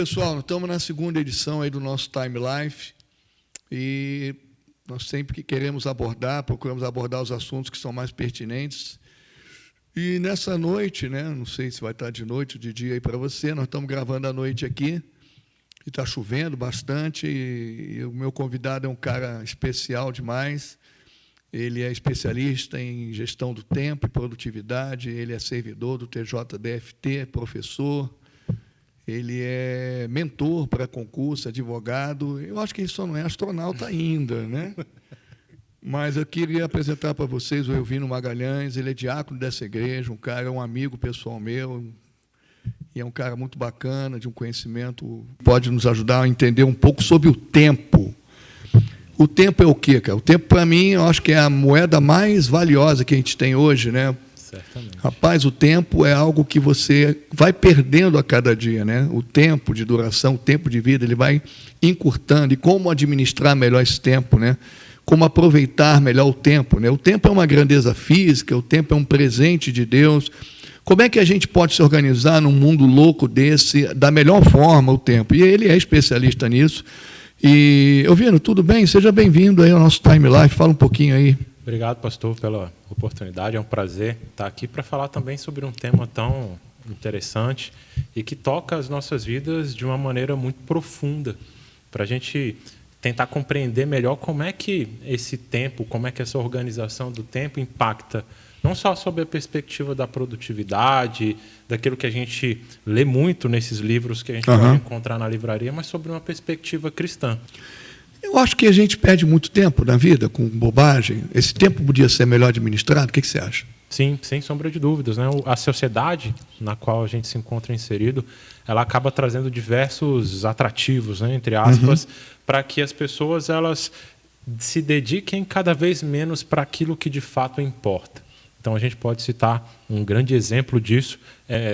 pessoal, nós estamos na segunda edição aí do nosso Time Life e nós sempre que queremos abordar, procuramos abordar os assuntos que são mais pertinentes. E nessa noite, né, não sei se vai estar de noite ou de dia aí para você, nós estamos gravando à noite aqui e está chovendo bastante e o meu convidado é um cara especial demais. Ele é especialista em gestão do tempo e produtividade, ele é servidor do TJDFT, professor, ele é mentor para concurso, advogado. Eu acho que ele só não é astronauta ainda, né? Mas eu queria apresentar para vocês o Elvino Magalhães. Ele é diácono dessa igreja, um cara, um amigo pessoal meu, e é um cara muito bacana, de um conhecimento, pode nos ajudar a entender um pouco sobre o tempo. O tempo é o quê, cara? O tempo, para mim, eu acho que é a moeda mais valiosa que a gente tem hoje, né? Certamente. Rapaz, o tempo é algo que você vai perdendo a cada dia, né? O tempo de duração, o tempo de vida, ele vai encurtando. E como administrar melhor esse tempo, né? Como aproveitar melhor o tempo, né? O tempo é uma grandeza física, o tempo é um presente de Deus. Como é que a gente pode se organizar num mundo louco desse, da melhor forma, o tempo? E ele é especialista nisso. E, Elvino, tudo bem? Seja bem-vindo aí ao nosso Time Life. Fala um pouquinho aí. Obrigado, pastor, pela oportunidade. É um prazer estar aqui para falar também sobre um tema tão interessante e que toca as nossas vidas de uma maneira muito profunda, para a gente tentar compreender melhor como é que esse tempo, como é que essa organização do tempo impacta não só sobre a perspectiva da produtividade, daquilo que a gente lê muito nesses livros que a gente pode encontrar na livraria, mas sobre uma perspectiva cristã. Eu acho que a gente perde muito tempo na vida com bobagem. Esse tempo podia ser melhor administrado. O que você acha? Sim, sem sombra de dúvidas, né? A sociedade na qual a gente se encontra inserido, ela acaba trazendo diversos atrativos, né, entre aspas, para que as pessoas elas se dediquem cada vez menos para aquilo que de fato importa. Então, a gente pode citar um grande exemplo disso,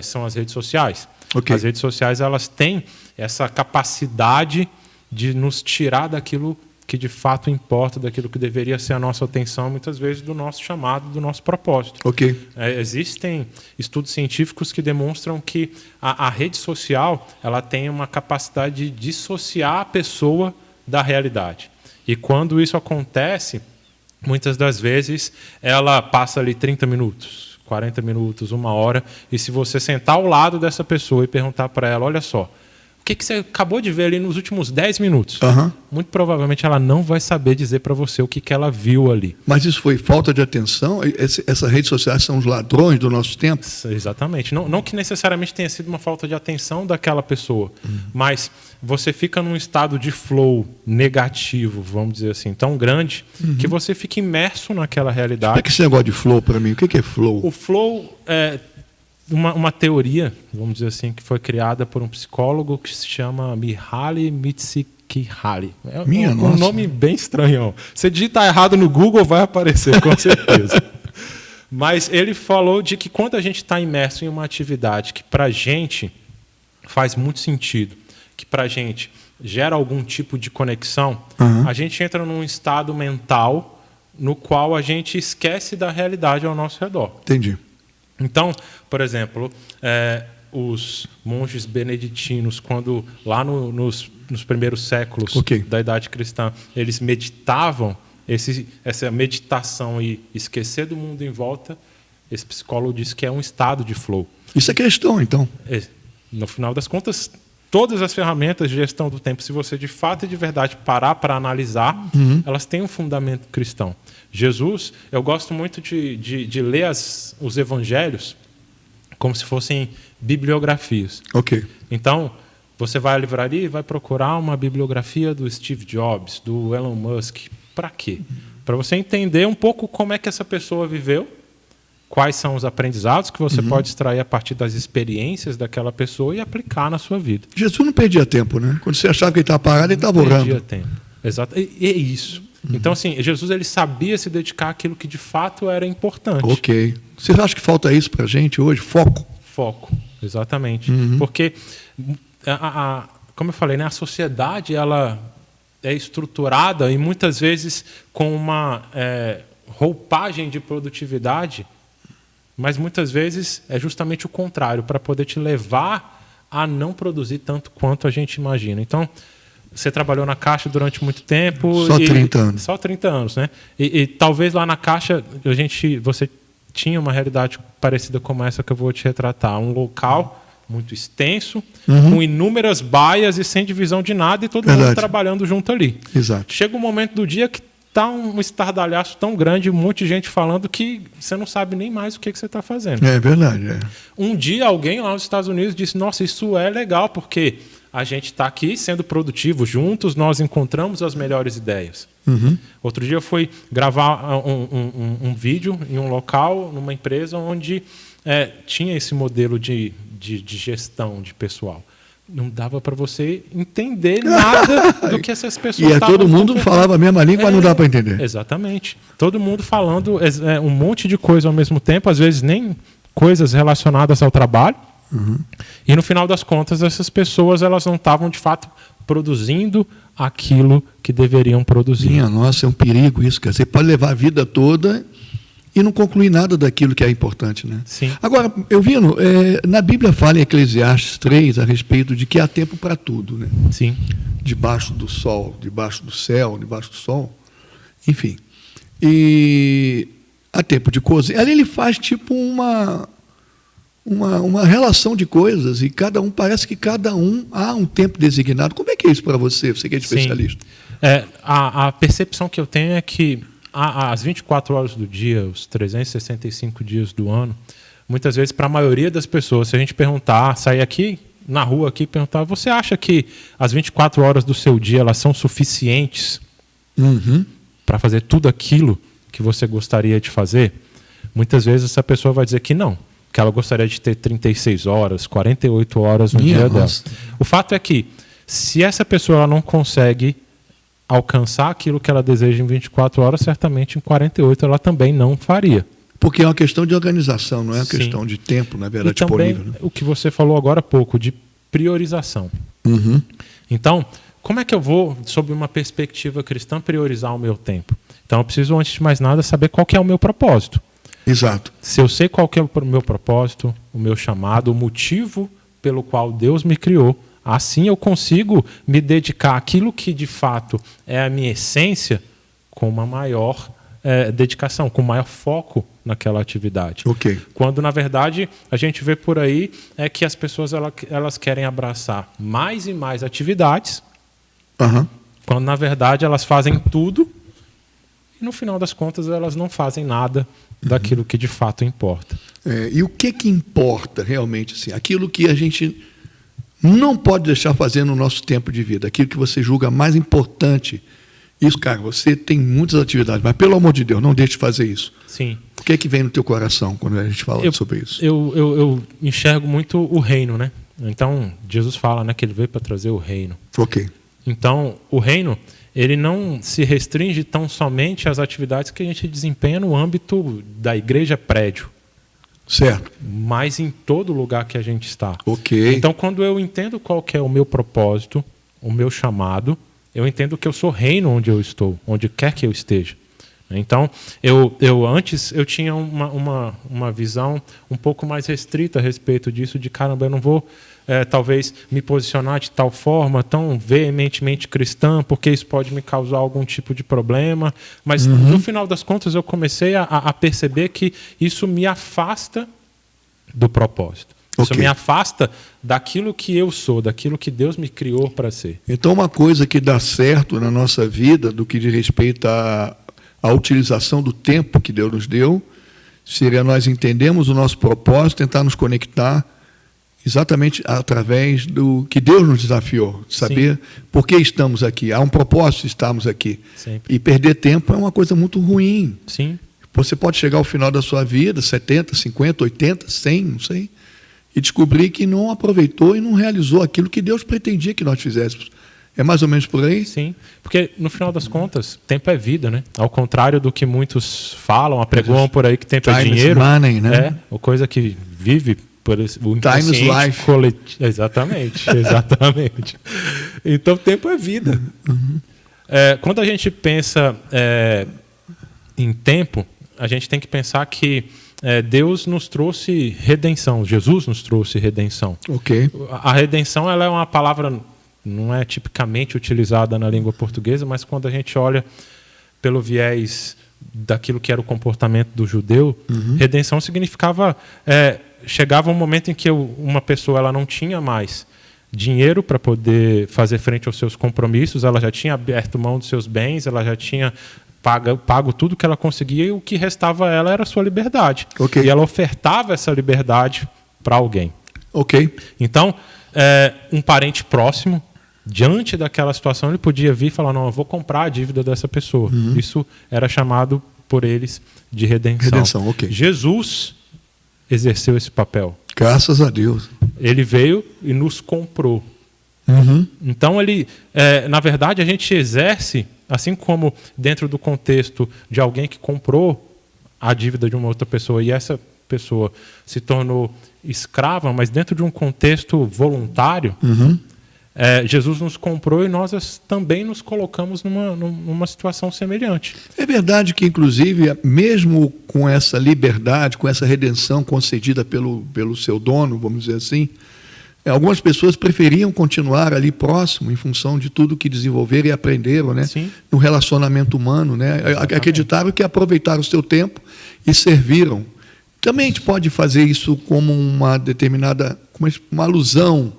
são as redes sociais. Okay. As redes sociais elas têm essa capacidade de nos tirar daquilo que de fato importa, daquilo que deveria ser a nossa atenção, muitas vezes do nosso chamado, do nosso propósito. Okay. Existem estudos científicos que demonstram que a rede social ela tem uma capacidade de dissociar a pessoa da realidade. E quando isso acontece, muitas das vezes ela passa ali 30 minutos, 40 minutos, 1 hora, e se você sentar ao lado dessa pessoa e perguntar para ela, olha só, o que você acabou de ver ali nos últimos 10 minutos? Muito provavelmente ela não vai saber dizer para você o que ela viu ali. Mas isso foi falta de atenção? Essas redes sociais são os ladrões do nosso tempo? Exatamente. Não que necessariamente tenha sido uma falta de atenção daquela pessoa, mas você fica num estado de flow negativo, vamos dizer assim, tão grande, que você fica imerso naquela realidade. Explica esse negócio de flow para mim. O que é flow? O flow é uma teoria, vamos dizer assim, que foi criada por um psicólogo que se chama Mihaly Csikszentmihalyi. É um nome bem estranho. Você digitar errado no Google, vai aparecer, com certeza. Mas ele falou de que quando a gente está imerso em uma atividade que para a gente faz muito sentido, que para a gente gera algum tipo de conexão, a gente entra num estado mental no qual a gente esquece da realidade ao nosso redor. Entendi. Então, por exemplo, os monges beneditinos, quando lá nos primeiros séculos da Idade Cristã, eles meditavam, essa meditação e esquecer do mundo em volta, esse psicólogo diz que é um estado de flow. Isso é questão, então. No final das contas, todas as ferramentas de gestão do tempo, se você de fato e de verdade parar para analisar, elas têm um fundamento cristão. Jesus, eu gosto muito de ler os evangelhos como se fossem bibliografias. Então, você vai à livraria e vai procurar uma bibliografia do Steve Jobs, do Elon Musk. Para quê? Para você entender um pouco como é que essa pessoa viveu, quais são os aprendizados que você pode extrair a partir das experiências daquela pessoa e aplicar na sua vida. Jesus não perdia tempo, né? Quando você achava que ele estava parado, ele estava orando. Não perdia tempo. Exato. E é isso. Então, assim, Jesus ele sabia se dedicar àquilo que de fato era importante. Você acha que falta isso para a gente hoje? Foco? Foco, exatamente. Porque, como eu falei, né, a sociedade ela é estruturada e muitas vezes com uma roupagem de produtividade, mas muitas vezes é justamente o contrário, para poder te levar a não produzir tanto quanto a gente imagina. Então, você trabalhou na Caixa durante muito tempo. Só 30 anos. Só 30 anos, né? E talvez lá na Caixa você tinha uma realidade parecida como essa que eu vou te retratar. Um local muito extenso, com inúmeras baias e sem divisão de nada, e todo mundo trabalhando junto ali. Exato. Chega um momento do dia que está um estardalhaço tão grande, um monte de gente falando que você não sabe nem mais o que você está fazendo. É verdade. Um dia alguém lá nos Estados Unidos disse, nossa, isso é legal, porque a gente está aqui sendo produtivo, juntos nós encontramos as melhores ideias. Outro dia eu fui gravar um vídeo em um local, numa empresa, onde tinha esse modelo de gestão de pessoal. Não dava para você entender nada do que essas pessoas estavam... E todo mundo falava a mesma língua, mas não dá para entender. Exatamente. Todo mundo falando um monte de coisa ao mesmo tempo, às vezes nem coisas relacionadas ao trabalho. E no final das contas, essas pessoas elas não estavam, de fato, produzindo aquilo que deveriam produzir. Minha nossa, é um perigo isso, cara. Você pode levar a vida toda e não concluir nada daquilo que é importante, né? Sim. Agora, Elvino, na Bíblia fala em Eclesiastes 3 a respeito de que há tempo para tudo, né? Sim. Debaixo do sol, debaixo do céu, debaixo do sol, enfim. E há tempo de cozer. Ali ele faz tipo uma relação de coisas e parece que cada um há um tempo designado. Como é que é isso para você? Você que é especialista. A percepção que eu tenho é que as 24 horas do dia, os 365 dias do ano, muitas vezes, para a maioria das pessoas, se a gente perguntar, sair aqui na rua aqui e perguntar, você acha que as 24 horas do seu dia elas são suficientes para fazer tudo aquilo que você gostaria de fazer? Muitas vezes essa pessoa vai dizer que não, que ela gostaria de ter 36 horas, 48 horas no dia dela. O fato é que, se essa pessoa ela não consegue alcançar aquilo que ela deseja em 24 horas, certamente em 48 ela também não faria. Porque é uma questão de organização, não é uma questão de tempo, na verdade, e também, disponível. Né? O que você falou agora há pouco, de priorização. Então, como é que eu vou, sob uma perspectiva cristã, priorizar o meu tempo? Então, eu preciso, antes de mais nada, saber qual que é o meu propósito. Exato. Se eu sei qual que é o meu propósito, o meu chamado, o motivo pelo qual Deus me criou, assim eu consigo me dedicar àquilo que, de fato, é a minha essência, com uma maior dedicação, com maior foco naquela atividade. Okay. Quando, na verdade, a gente vê por aí que as pessoas elas querem abraçar mais e mais atividades, quando, na verdade, elas fazem tudo e, no final das contas, elas não fazem nada daquilo que, de fato, importa. E o que importa, realmente? Assim, aquilo que a gente não pode deixar fazer no nosso tempo de vida, aquilo que você julga mais importante. Isso, cara, você tem muitas atividades, mas, pelo amor de Deus, não deixe de fazer isso. Sim. O que vem no teu coração quando a gente fala sobre isso? Eu enxergo muito o reino, né? Então, Jesus fala, né, que ele veio para trazer o reino. Ok. Então, o reino, ele não se restringe tão somente às atividades que a gente desempenha no âmbito da igreja prédio. Certo. Mas em todo lugar que a gente está. Ok. Então, quando eu entendo qual que é o meu propósito, o meu chamado, eu entendo que eu sou reino onde eu estou, onde quer que eu esteja. Então, antes eu tinha uma visão um pouco mais restrita a respeito disso, de caramba, eu não vou talvez me posicionar de tal forma, tão veementemente cristã, porque isso pode me causar algum tipo de problema. Mas, no final das contas, eu comecei a perceber que isso me afasta do propósito. Isso me afasta daquilo que eu sou, daquilo que Deus me criou para ser. Então, uma coisa que dá certo na nossa vida, do que diz respeito à utilização do tempo que Deus nos deu, seria nós entendermos o nosso propósito, tentar nos conectar exatamente através do que Deus nos desafiou, saber por que estamos aqui. Há um propósito de estarmos aqui. Sempre. E perder tempo é uma coisa muito ruim. Sim. Você pode chegar ao final da sua vida, 70, 50, 80, 100, não sei, e descobrir que não aproveitou e não realizou aquilo que Deus pretendia que nós fizéssemos. É mais ou menos por aí? Sim, porque no final das contas, tempo é vida, né? Ao contrário do que muitos falam, apregoam por aí que tempo é dinheiro. Money, né? É, a coisa que vive por o inconsciente coletivo. Exatamente, exatamente. Então, tempo é vida. Quando a gente pensa em tempo, a gente tem que pensar que Deus nos trouxe redenção, Jesus nos trouxe redenção. Ok. A redenção ela é uma palavra, não é tipicamente utilizada na língua portuguesa, mas quando a gente olha pelo viés daquilo que era o comportamento do judeu, redenção significava... chegava um momento em que uma pessoa ela não tinha mais dinheiro para poder fazer frente aos seus compromissos, ela já tinha aberto mão dos seus bens, ela já tinha pago tudo que ela conseguia, e o que restava a ela era a sua liberdade. Okay. E ela ofertava essa liberdade para alguém. Ok. Então, um parente próximo, diante daquela situação, ele podia vir e falar, não, eu vou comprar a dívida dessa pessoa. Isso era chamado por eles de redenção. Redenção, ok. Jesus exerceu esse papel. Graças a Deus. Ele veio e nos comprou. Então, na verdade, a gente exerce, assim como dentro do contexto de alguém que comprou a dívida de uma outra pessoa e essa pessoa se tornou escrava, mas dentro de um contexto voluntário, Jesus nos comprou e nós também nos colocamos numa situação semelhante. É verdade que, inclusive, mesmo com essa liberdade, com essa redenção concedida pelo seu dono, vamos dizer assim, algumas pessoas preferiam continuar ali próximo em função de tudo que desenvolveram e aprenderam, né? No relacionamento humano, né? Acreditaram que aproveitaram o seu tempo e serviram. Também a gente pode fazer isso como uma determinada, uma alusão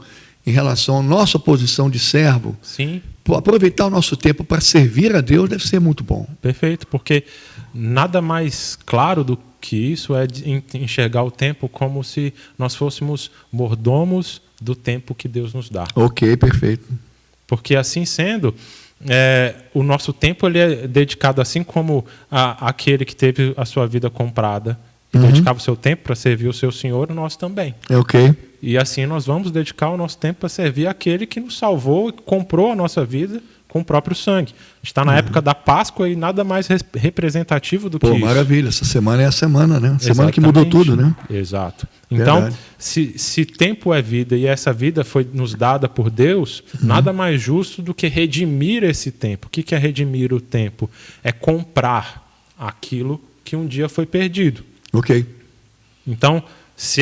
em relação à nossa posição de servo. Sim. Aproveitar o nosso tempo para servir a Deus deve ser muito bom. Perfeito, porque nada mais claro do que isso é enxergar o tempo como se nós fôssemos mordomos do tempo que Deus nos dá. Ok, perfeito. Porque assim sendo, o nosso tempo ele é dedicado, assim como aquele que teve a sua vida comprada e dedicava o seu tempo para servir o seu Senhor, nós também. Ok. E assim nós vamos dedicar o nosso tempo para servir aquele que nos salvou e comprou a nossa vida com o próprio sangue. A gente está na época da Páscoa e nada mais representativo do que isso. Maravilha. Essa semana é a semana, né? Semana que mudou tudo, né? Exato. Então, se tempo é vida e essa vida foi nos dada por Deus, nada mais justo do que redimir esse tempo. O que é redimir o tempo? É comprar aquilo que um dia foi perdido. Ok. Então, se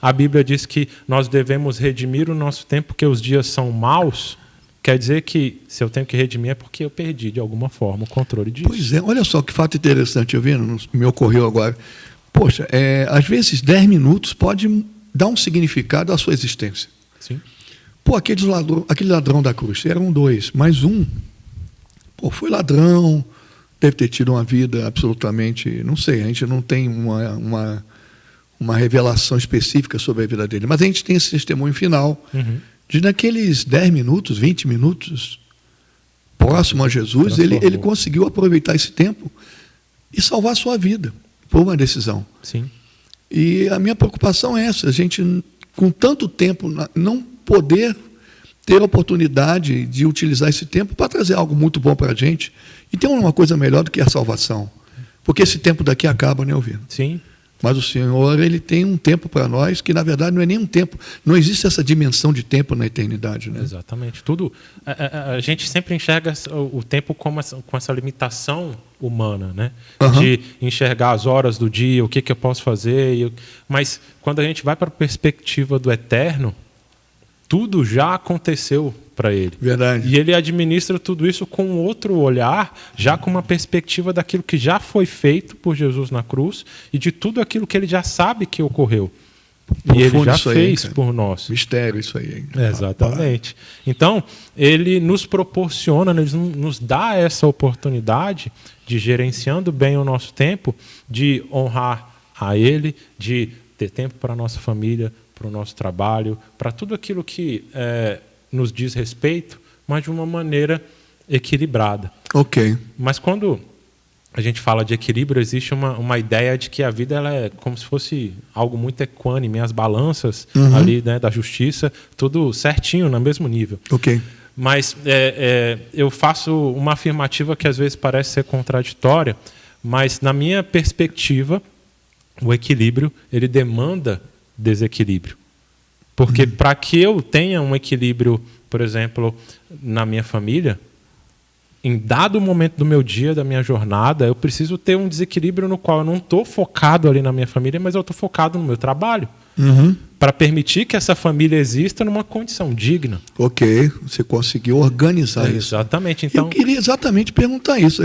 a Bíblia diz que nós devemos redimir o nosso tempo porque os dias são maus, quer dizer que se eu tenho que redimir é porque eu perdi de alguma forma o controle disso. Pois é, olha só que fato interessante, eu vendo, me ocorreu agora. Poxa, às vezes 10 minutos pode dar um significado à sua existência. Sim. Pô, aquele ladrão da cruz, eram 2, mais um. Pô, foi ladrão, deve ter tido uma vida absolutamente, não sei, a gente não tem uma revelação específica sobre a vida dele, mas a gente tem esse testemunho final de naqueles 10 minutos, 20 minutos, próximo a Jesus, ele conseguiu aproveitar esse tempo e salvar a sua vida por uma decisão. Sim. E a minha preocupação é essa, a gente, com tanto tempo, não poder ter a oportunidade de utilizar esse tempo para trazer algo muito bom para a gente. E tem uma coisa melhor do que a salvação. Porque esse tempo daqui acaba, né, Elvino? Sim. Mas o Senhor, ele tem um tempo para nós que, na verdade, não é nem um tempo. Não existe essa dimensão de tempo na eternidade, né? Exatamente. Tudo, a gente sempre enxerga o tempo com essa limitação humana, né? De enxergar as horas do dia, o que eu posso fazer. Mas quando a gente vai para a perspectiva do eterno, tudo já aconteceu para ele. Verdade. E ele administra tudo isso com outro olhar, já com uma perspectiva daquilo que já foi feito por Jesus na cruz e de tudo aquilo que ele já sabe que ocorreu. E ele já fez por nós. Mistério isso aí, hein? Exatamente. Então, ele nos proporciona, ele nos dá essa oportunidade de, gerenciando bem o nosso tempo, de honrar a ele, de ter tempo para a nossa família, para o nosso trabalho, para tudo aquilo que nos diz respeito, mas de uma maneira equilibrada. Ok. Mas quando a gente fala de equilíbrio, existe uma ideia de que a vida ela é como se fosse algo muito equânime, as balanças ali, né, da justiça, tudo certinho, no mesmo nível. Ok. Mas eu faço uma afirmativa que às vezes parece ser contraditória, mas na minha perspectiva, o equilíbrio ele demanda desequilíbrio. Porque para que eu tenha um equilíbrio, por exemplo, na minha família, em dado momento do meu dia, da minha jornada, eu preciso ter um desequilíbrio no qual eu não estou focado ali na minha família, mas eu estou focado no meu trabalho. Para permitir que essa família exista numa condição digna. Ok, você conseguiu organizar isso. Exatamente. Então, eu queria exatamente perguntar isso.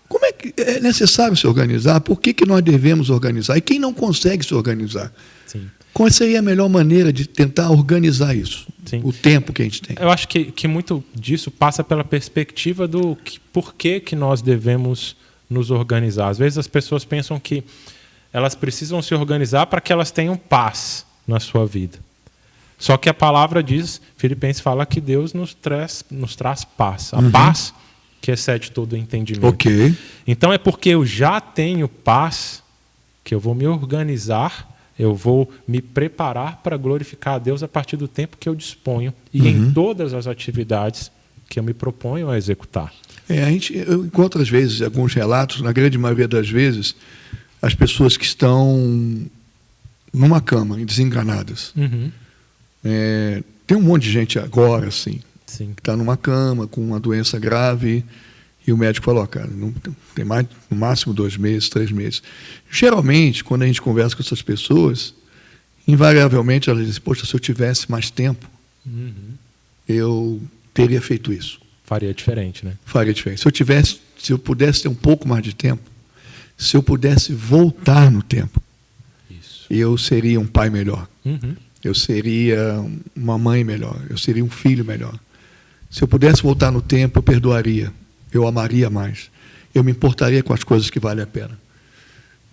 Como é que é necessário se organizar? Por que nós devemos organizar? E quem não consegue se organizar? sim. Qual seria a melhor maneira de tentar organizar isso? Sim. O tempo que a gente tem. Eu acho que muito disso passa pela perspectiva do por que nós devemos nos organizar. Às vezes as pessoas pensam que elas precisam se organizar para que elas tenham paz na sua vida. Só que a palavra diz, Filipenses fala que Deus nos traz paz. A paz que excede todo o entendimento. Ok. Então é porque eu já tenho paz que eu vou me organizar, eu vou me preparar para glorificar a Deus a partir do tempo que eu disponho e em todas as atividades que eu me proponho a executar. Eu encontro, às vezes, alguns relatos, na grande maioria das vezes, as pessoas que estão numa cama, desenganadas. Tem um monte de gente agora, assim, Sim. que está numa cama com uma doença grave e o médico falou, cara, não tem mais, no máximo 2 meses, 3 meses. Geralmente, quando a gente conversa com essas pessoas, invariavelmente elas dizem, poxa, se eu tivesse mais tempo, eu teria feito isso. Faria diferente, né? Faria diferente. Se eu pudesse ter um pouco mais de tempo, se eu pudesse voltar no tempo, Isso. eu seria um pai melhor. Eu seria uma mãe melhor. Eu seria um filho melhor. Se eu pudesse voltar no tempo, eu perdoaria. Eu amaria mais. Eu me importaria com as coisas que valem a pena.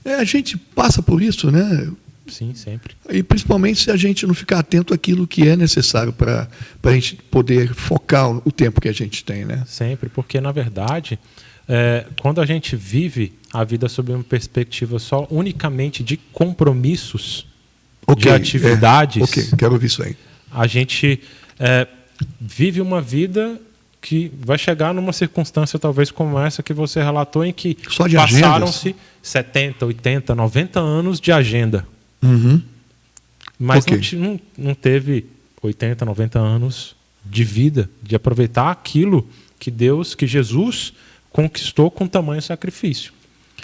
A gente passa por isso, né? Sim, sempre. E principalmente se a gente não ficar atento àquilo que é necessário para a gente poder focar o tempo que a gente tem, né? Sempre, porque, na verdade, quando a gente vive a vida sob uma perspectiva só unicamente de compromissos, de atividades, quero ouvir isso aí. a gente vive uma vida que vai chegar numa circunstância talvez como essa que você relatou, em que passaram-se 70, 80, 90 anos de agenda. Mas não teve 80, 90 anos de vida, de aproveitar aquilo que Jesus conquistou com tamanho sacrifício.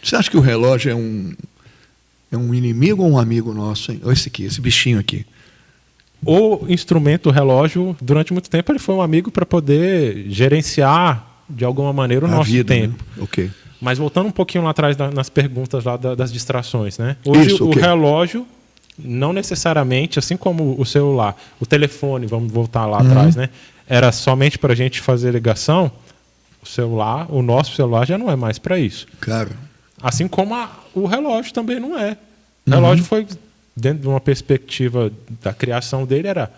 Você acha que o relógio é um inimigo ou um amigo nosso, hein? Olha esse bichinho aqui. O instrumento, o relógio, durante muito tempo ele foi um amigo para poder gerenciar de alguma maneira o nosso tempo. Né? Okay. Mas voltando um pouquinho lá atrás nas perguntas lá das distrações, né? Hoje o relógio não necessariamente, assim como o celular, o telefone, vamos voltar lá atrás, né? Era somente para a gente fazer ligação. O nosso celular já não é mais para isso. Claro. Assim como o relógio também não é. O relógio foi, dentro de uma perspectiva da criação dele, era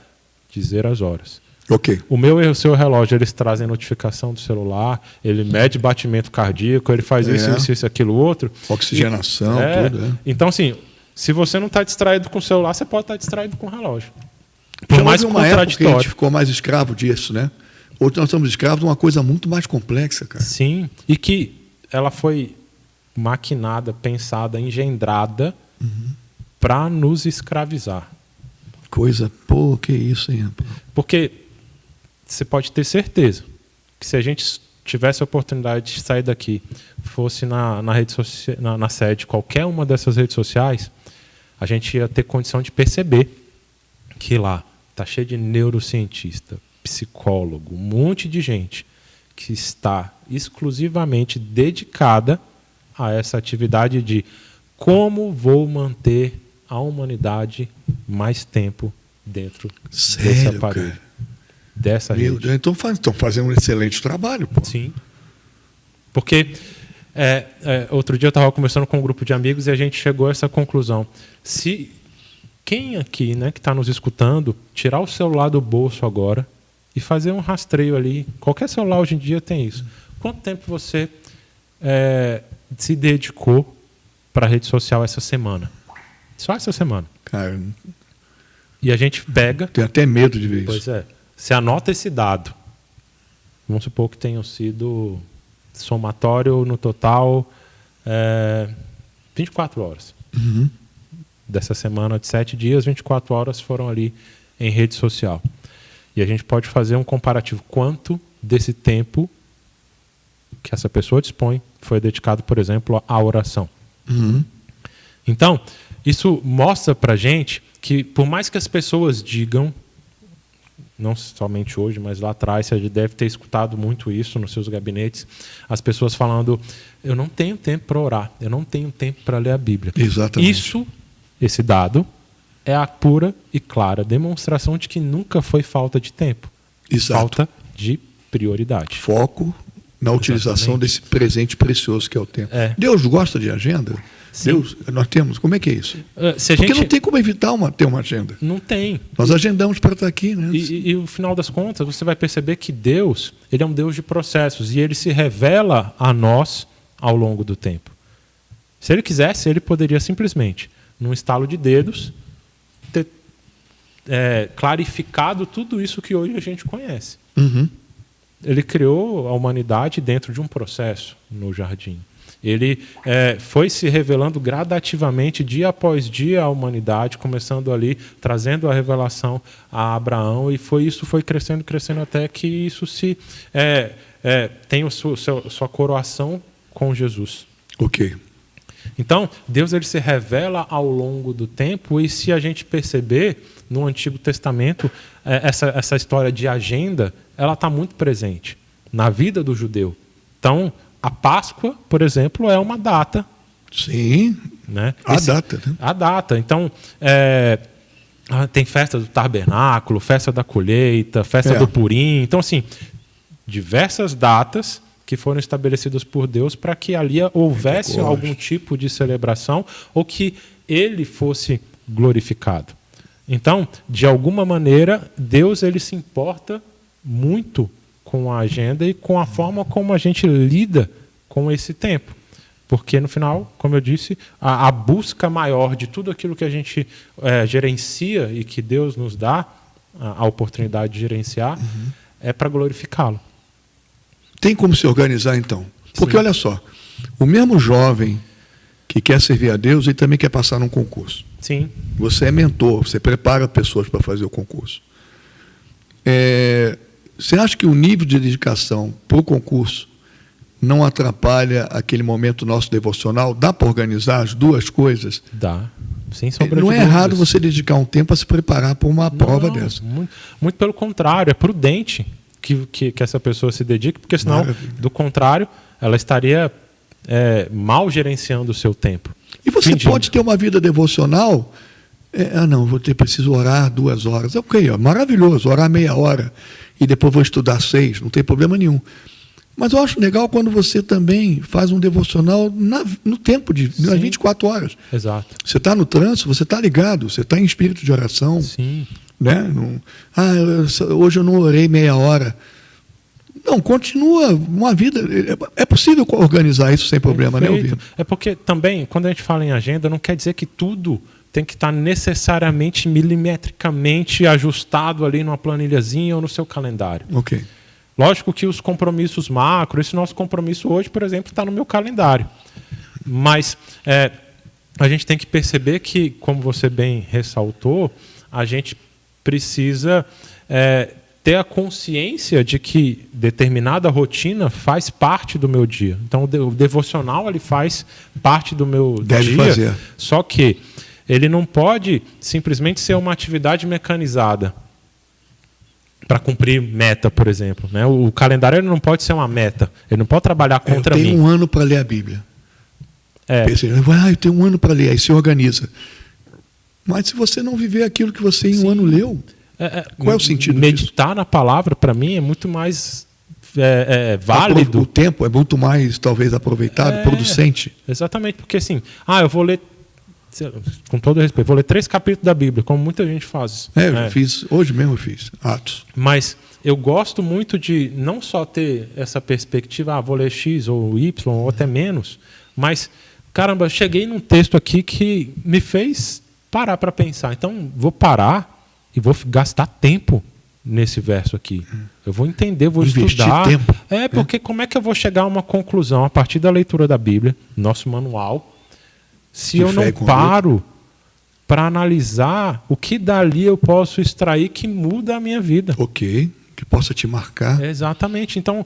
dizer as horas. Ok. O meu e o seu relógio, eles trazem notificação do celular, ele mede batimento cardíaco, ele faz isso, aquilo, outro. Oxigenação, tudo. Então, assim, se você não está distraído com o celular, você pode estar distraído com o relógio. Por mais uma época que a gente ficou mais escravo disso, né? Hoje nós estamos escravos de uma coisa muito mais complexa, cara. Sim, e que ela foi maquinada, pensada, engendrada para nos escravizar. Que isso, hein? Porque você pode ter certeza que se a gente tivesse a oportunidade de sair daqui, fosse na sede de qualquer uma dessas redes sociais, a gente ia ter condição de perceber que lá está cheio de neurocientista, psicólogo, um monte de gente que está exclusivamente dedicada a essa atividade de como vou manter a humanidade mais tempo dentro desse aparelho, cara? Dessa rede. Então estão fazendo um excelente trabalho, pô. Sim. Porque outro dia eu estava conversando com um grupo de amigos e a gente chegou a essa conclusão. Se quem aqui, né, que está nos escutando, tirar o celular do bolso agora e fazer um rastreio ali, qualquer celular hoje em dia tem isso. Quanto tempo você se dedicou para a rede social essa semana? Só essa semana. Cara, e a gente pega... Tenho até medo de ver isso. Pois é. Você anota esse dado. Vamos supor que tenham sido somatório no total 24 horas. Dessa semana de 7 dias, 24 horas foram ali em rede social. E a gente pode fazer um comparativo. Quanto desse tempo que essa pessoa dispõe foi dedicado, por exemplo, à oração. Então, isso mostra para a gente que, por mais que as pessoas digam, não somente hoje, mas lá atrás, você deve ter escutado muito isso nos seus gabinetes, as pessoas falando, eu não tenho tempo para orar, eu não tenho tempo para ler a Bíblia. Exatamente. Esse dado, é a pura e clara demonstração de que nunca foi falta de tempo. Exato. Falta de prioridade. Foco na utilização desse presente precioso que é o tempo. Deus gosta de agenda? Sim. Deus, nós temos. Como é que é isso? Porque não tem como evitar ter uma agenda. Não tem. Nós agendamos para estar aqui, né? E no final das contas, você vai perceber que Deus, ele é um Deus de processos e ele se revela a nós ao longo do tempo. Se ele quisesse, ele poderia simplesmente, num estalo de dedos, ter clarificado tudo isso que hoje a gente conhece. Ele criou a humanidade dentro de um processo no jardim. Ele foi se revelando gradativamente, dia após dia, à humanidade, começando ali, trazendo a revelação a Abraão, e isso foi crescendo, crescendo, até que isso tem sua coroação com Jesus. Ok. Então, Deus ele se revela ao longo do tempo, e se a gente perceber, no Antigo Testamento, essa história de agenda, ela está muito presente na vida do judeu. Então, a Páscoa, por exemplo, é uma data. Sim, né? Data. Né? A data. Então, tem festa do tabernáculo, festa da colheita, festa do Purim. Então, assim, diversas datas que foram estabelecidas por Deus para que ali houvesse algum tipo de celebração ou que ele fosse glorificado. Então, de alguma maneira, Deus ele se importa muito com a agenda e com a forma como a gente lida com esse tempo. Porque, no final, como eu disse, a busca maior de tudo aquilo que a gente gerencia e que Deus nos dá a oportunidade de gerenciar é para glorificá-lo. Tem como se organizar, então? Porque, Sim. olha só, o mesmo jovem que quer servir a Deus, ele também quer passar num concurso. Sim. Você é mentor, você prepara pessoas para fazer o concurso. Você acha que o nível de dedicação para o concurso não atrapalha aquele momento nosso devocional? Dá para organizar as duas coisas? Dá, sem sombra de Não é dúvidas. errado você dedicar um tempo a se preparar para uma prova dessa. Muito pelo contrário, é prudente que essa pessoa se dedique, porque senão, Maravilha. do contrário, ela estaria mal gerenciando o seu tempo. E você Fingindo. pode ter uma vida devocional. Preciso orar 2 horas. Ok, maravilhoso, orar meia hora e depois vou estudar 6, não tem problema nenhum. Mas eu acho legal quando você também faz um devocional no tempo, nas 24 horas. Exato. Você está no trânsito, você está ligado, você está em espírito de oração. Sim. Né? Hoje eu não orei meia hora. Não, continua uma vida. É possível organizar isso sem problema, né, Elvino? É porque também, quando a gente fala em agenda, não quer dizer que tudo tem que estar necessariamente, milimetricamente ajustado ali numa planilhazinha ou no seu calendário. Ok. Lógico que os compromissos macro, esse nosso compromisso hoje, por exemplo, está no meu calendário. Mas a gente tem que perceber que, como você bem ressaltou, a gente precisa ter a consciência de que determinada rotina faz parte do meu dia. Então, o devocional ele faz parte do meu dia. Fazer. Só que ele não pode simplesmente ser uma atividade mecanizada para cumprir meta, por exemplo. Né? O calendário ele não pode ser uma meta. Ele não pode trabalhar contra mim. Eu tenho um ano para ler a Bíblia. Eu tenho um ano para ler, aí se organiza. Mas se você não viver aquilo que você em um ano leu, qual é o sentido meditar disso? na palavra, para mim, é muito mais válido. O tempo é muito mais, talvez, aproveitado, producente. Exatamente, porque assim, eu vou ler, com todo respeito, vou ler 3 capítulos da Bíblia, como muita gente faz. Eu fiz, hoje mesmo eu fiz, Atos. Mas eu gosto muito de não só ter essa perspectiva, vou ler X ou Y, ou até menos, mas, caramba, cheguei num texto aqui que me fez parar para pensar. Então, vou parar e vou gastar tempo nesse verso aqui. Eu vou entender, vou estudar. Tempo. Porque como é que eu vou chegar a uma conclusão a partir da leitura da Bíblia, nosso manual, se eu não paro para analisar o que dali eu posso extrair que muda a minha vida? Ok, que possa te marcar. Exatamente. Então,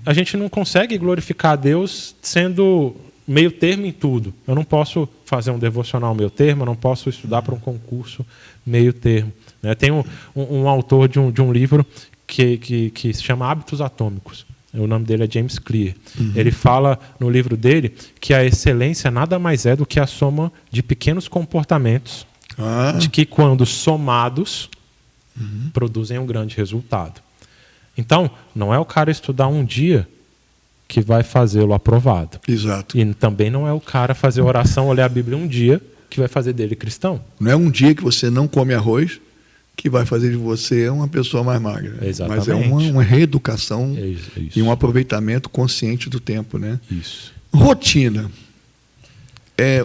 a gente não consegue glorificar a Deus sendo meio termo em tudo. Eu não posso fazer um devocional meio termo, eu não posso estudar para um concurso meio termo. Né? Tem um autor de um livro que se chama Hábitos Atômicos. O nome dele é James Clear. Ele fala no livro dele que a excelência nada mais é do que a soma de pequenos comportamentos de que, quando somados, produzem um grande resultado. Então, não é o cara estudar um dia que vai fazê-lo aprovado. Exato. E também não é o cara fazer oração ou ler a Bíblia um dia que vai fazer dele cristão. Não é um dia que você não come arroz que vai fazer de você uma pessoa mais magra. Exatamente. Mas é uma reeducação Isso. e um aproveitamento consciente do tempo, né? Isso. Rotina.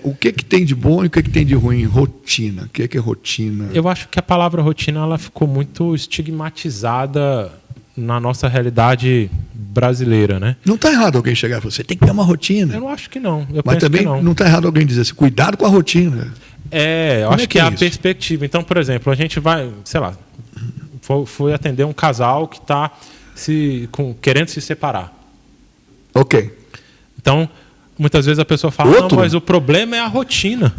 O que tem de bom e o que tem de ruim? Rotina. O que é rotina? Eu acho que a palavra rotina ela ficou muito estigmatizada na nossa realidade brasileira, né? Não está errado alguém chegar e falar, você tem que ter uma rotina. Eu não acho que não. Mas também não está errado alguém dizer assim, cuidado com a rotina. Eu acho que é a perspectiva. Então, por exemplo, a gente vai, sei lá, foi atender um casal que está querendo se separar. Ok. Então, muitas vezes a pessoa fala, não, mas o problema é a rotina.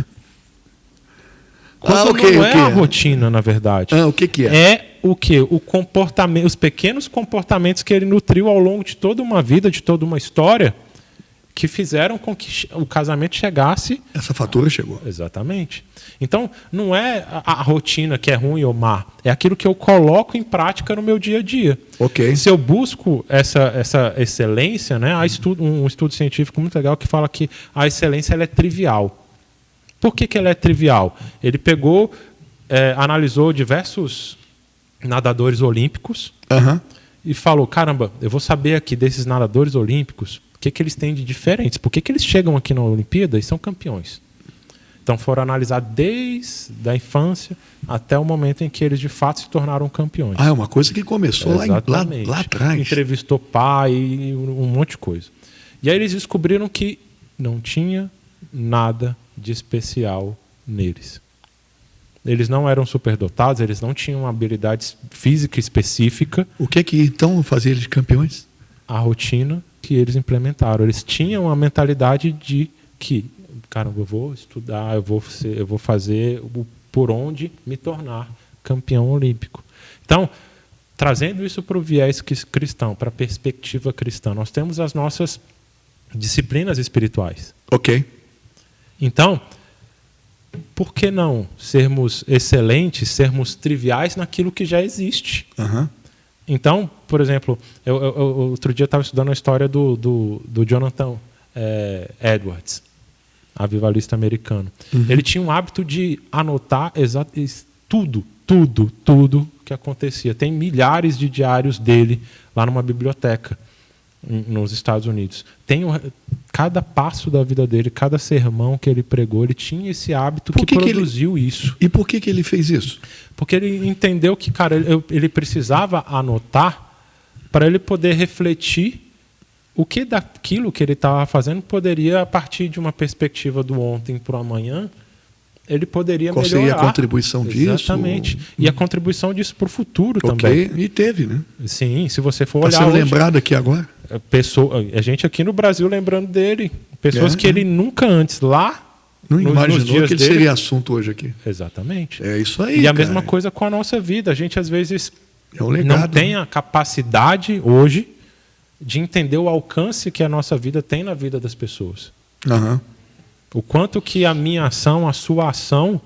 Quando não é a rotina, na verdade. O que é? É o quê? O comportamento, os pequenos comportamentos que ele nutriu ao longo de toda uma vida, de toda uma história, que fizeram com que o casamento chegasse... Essa fatura chegou. Exatamente. Então, não é a rotina que é ruim ou má, é aquilo que eu coloco em prática no meu dia a dia. Ok. Se eu busco essa excelência, né, há um estudo científico muito legal que fala que a excelência ela é trivial. Por que ela é trivial? Ele pegou, analisou diversos nadadores olímpicos e falou, caramba, eu vou saber aqui desses nadadores olímpicos o que eles têm de diferentes, por que eles chegam aqui na Olimpíada e são campeões. Então foram analisar desde a infância até o momento em que eles de fato se tornaram campeões. É uma coisa que começou lá atrás. Entrevistou pai e um monte de coisa. E aí eles descobriram que não tinha nada de especial neles. Eles não eram superdotados, eles não tinham uma habilidade física específica. O que então fazia eles campeões? A rotina que eles implementaram. Eles tinham a mentalidade de que, caramba, eu vou estudar, eu vou fazer por onde me tornar campeão olímpico. Então, trazendo isso para o viés cristão, para a perspectiva cristã, nós temos as nossas disciplinas espirituais. Ok. Então, por que não sermos excelentes, sermos triviais naquilo que já existe? Então, por exemplo, eu outro dia estava estudando a história do Jonathan Edwards, avivalista americano. Ele tinha um hábito de anotar tudo que acontecia. Tem milhares de diários dele lá numa biblioteca nos Estados Unidos. Tem cada passo da vida dele, cada sermão que ele pregou, ele tinha esse hábito que produziu isso. E por que ele fez isso? Porque ele entendeu que, cara, ele precisava anotar para ele poder refletir o que daquilo que ele estava fazendo poderia, a partir de uma perspectiva do ontem para o amanhã, ele poderia melhorar. Qual seria a contribuição disso? Exatamente. E a contribuição disso para o futuro também. E teve, né? Sim, se você for olhar... Está sendo lembrado aqui agora? A gente aqui no Brasil lembrando dele. Pessoas que ele nunca antes, lá... Não imaginou que ele seria assunto hoje aqui. Exatamente. É isso aí, E a mesma coisa com a nossa vida. A gente, às vezes, legado, não tem a capacidade, hoje, de entender o alcance que a nossa vida tem na vida das pessoas. O quanto que a minha ação, a sua ação,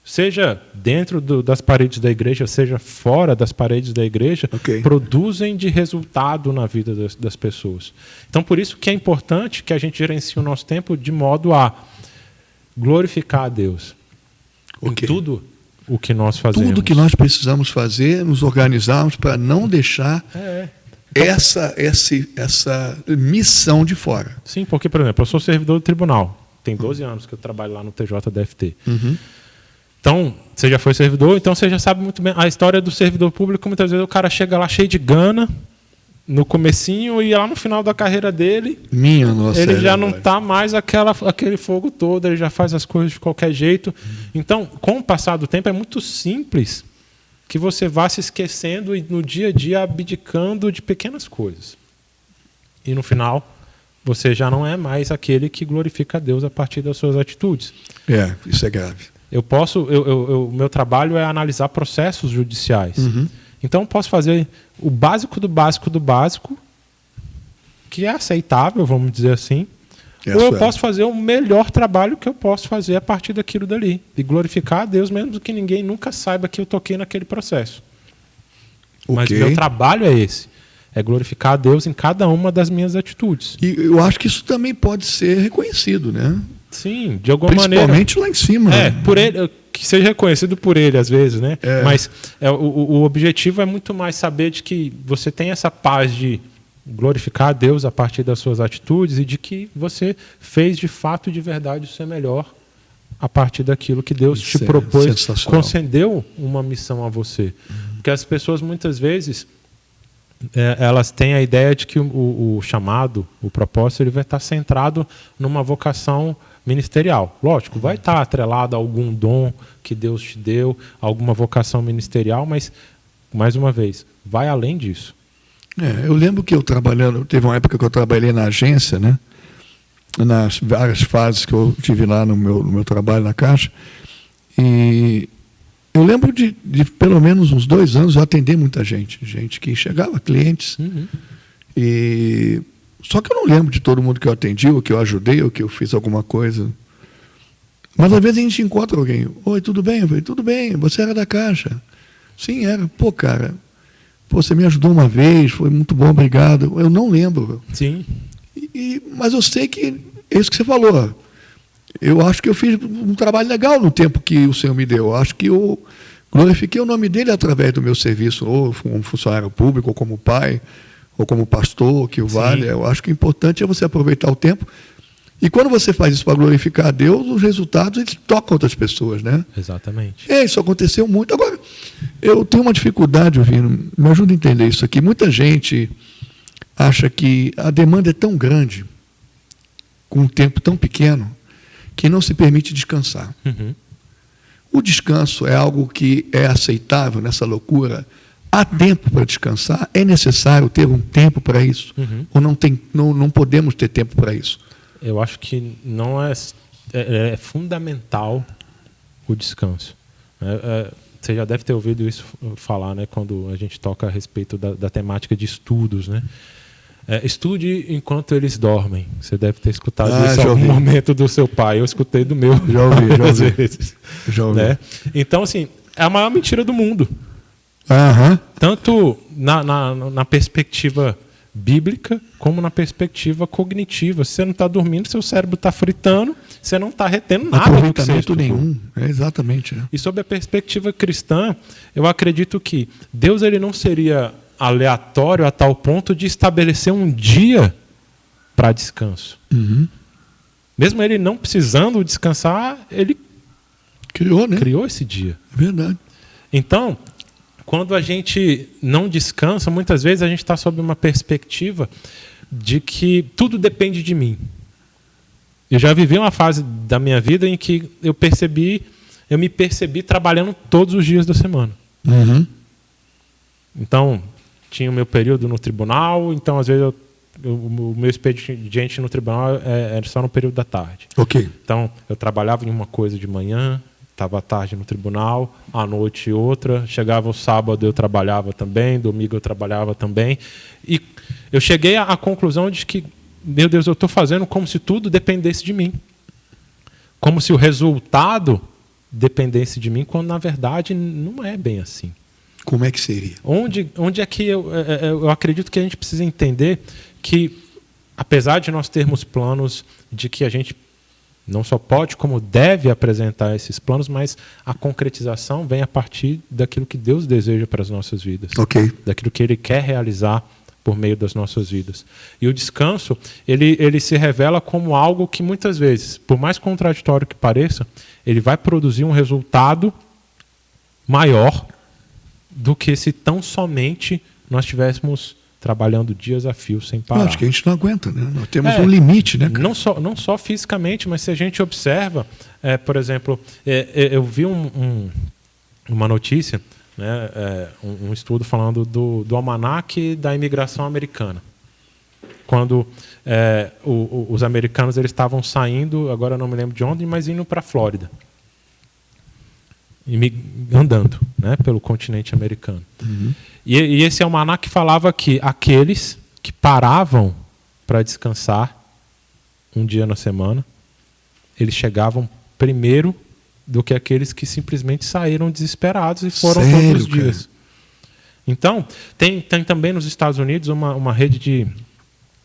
seja dentro das paredes da igreja, seja fora das paredes da igreja, produzem de resultado na vida das pessoas. Então, por isso que é importante que a gente gerencie o nosso tempo de modo a glorificar a Deus em tudo o que nós fazemos. Tudo que nós precisamos fazer, nos organizarmos para não deixar essa missão de fora. Sim, porque, por exemplo, eu sou servidor do tribunal. Tem 12 anos que eu trabalho lá no TJDFT. Então, você já foi servidor, então você já sabe muito bem a história do servidor público. Muitas vezes o cara chega lá cheio de gana no comecinho e lá no final da carreira dele, ele já não está mais aquele fogo todo, ele já faz as coisas de qualquer jeito. Então, com o passar do tempo, é muito simples que você vá se esquecendo e no dia a dia abdicando de pequenas coisas. E no final, você já não é mais aquele que glorifica a Deus a partir das suas atitudes. Isso é grave. O meu trabalho é analisar processos judiciais. Então, eu posso fazer o básico do básico do básico, que é aceitável, vamos dizer assim, ou eu posso fazer o melhor trabalho que eu posso fazer a partir daquilo dali, e glorificar a Deus, mesmo que ninguém nunca saiba que eu toquei naquele processo. Mas o meu trabalho é esse, é glorificar a Deus em cada uma das minhas atitudes. E eu acho que isso também pode ser reconhecido, né? Sim, de alguma maneira. Principalmente lá em cima. Por ele, que seja reconhecido por ele, às vezes, né? Mas o objetivo é muito mais saber de que você tem essa paz de glorificar a Deus a partir das suas atitudes e de que você fez de fato e de verdade o seu melhor a partir daquilo que Deus te propôs, concedeu uma missão a você. Porque as pessoas, muitas vezes, elas têm a ideia de que o chamado, o propósito, ele vai estar centrado numa vocação ministerial. Lógico, vai estar atrelado a algum dom que Deus te deu, alguma vocação ministerial, mas, mais uma vez, vai além disso. Eu lembro que teve uma época que eu trabalhei na agência, né? Nas várias fases que eu tive lá no meu trabalho na Caixa, e eu lembro de pelo menos uns 2 anos eu atender muita gente que chegava, clientes, só que eu não lembro de todo mundo que eu atendi, ou que eu ajudei, ou que eu fiz alguma coisa. Mas às vezes a gente encontra alguém, oi, tudo bem? Eu falei, tudo bem, você era da Caixa? Sim, era. Pô, cara, você me ajudou uma vez, foi muito bom, obrigado. Eu não lembro. Sim. Mas eu sei que é isso que você falou. Eu acho que eu fiz um trabalho legal no tempo que o Senhor me deu. Eu acho que eu glorifiquei o nome dele através do meu serviço, ou como funcionário público, ou como pai, ou como pastor, que o vale. Eu acho que o importante é você aproveitar o tempo. E quando você faz isso para glorificar a Deus, os resultados eles tocam outras pessoas, né? Exatamente. Isso aconteceu muito. Agora, eu tenho uma dificuldade, Vino, me ajuda a entender isso aqui. Muita gente acha que a demanda é tão grande, com um tempo tão pequeno, que não se permite descansar. O descanso é algo que é aceitável nessa loucura. Há tempo para descansar? É necessário ter um tempo para isso? Ou não podemos ter tempo para isso? Eu acho que não é fundamental o descanso. Você já deve ter ouvido isso falar, né, quando a gente toca a respeito da temática de estudos, né? Estude enquanto eles dormem. Você deve ter escutado isso em algum momento do seu pai. Eu escutei do meu. Já ouvi. Vezes, já ouvi. Né? Então, assim, é a maior mentira do mundo. Tanto na perspectiva bíblica, como na perspectiva cognitiva. Se você não está dormindo, seu cérebro está fritando, você não está retendo nada. Aproveitamento nenhum. Exatamente. E sob a perspectiva cristã, eu acredito que Deus ele não seria aleatório a tal ponto de estabelecer um dia para descanso. Mesmo ele não precisando descansar, ele criou esse dia. Verdade. Então, quando a gente não descansa, muitas vezes a gente está sob uma perspectiva de que tudo depende de mim. Eu já vivi uma fase da minha vida em que eu me percebi trabalhando todos os dias da semana. Então, tinha o meu período no tribunal, então às vezes o meu expediente no tribunal era só no período da tarde. Então, eu trabalhava em uma coisa de manhã, estava à tarde no tribunal, à noite outra, chegava o sábado eu trabalhava também, domingo eu trabalhava também. E eu cheguei à conclusão de que, meu Deus, eu estou fazendo como se tudo dependesse de mim. Como se o resultado dependesse de mim, quando na verdade não é bem assim. Como é que seria? Onde é que eu acredito que a gente precisa entender que, apesar de nós termos planos de que a gente não só pode, como deve apresentar esses planos, mas a concretização vem a partir daquilo que Deus deseja para as nossas vidas. Daquilo que Ele quer realizar por meio das nossas vidas. E o descanso, ele se revela como algo que muitas vezes, por mais contraditório que pareça, ele vai produzir um resultado maior do que se tão somente nós estivéssemos trabalhando dias a fio sem parar. Acho que a gente não aguenta, né? Nós temos um limite, né? Não só fisicamente, mas se a gente observa, por exemplo, eu vi uma notícia né, um estudo falando do almanaque da imigração americana. Quando os americanos eles estavam saindo, agora eu não me lembro de onde, mas indo para a Flórida. Andando, né, pelo continente americano. Uhum. E esse almanaque falava que aqueles que paravam para descansar um dia na semana, eles chegavam primeiro do que aqueles que simplesmente saíram desesperados e foram todos os dias. Então, tem também nos Estados Unidos uma rede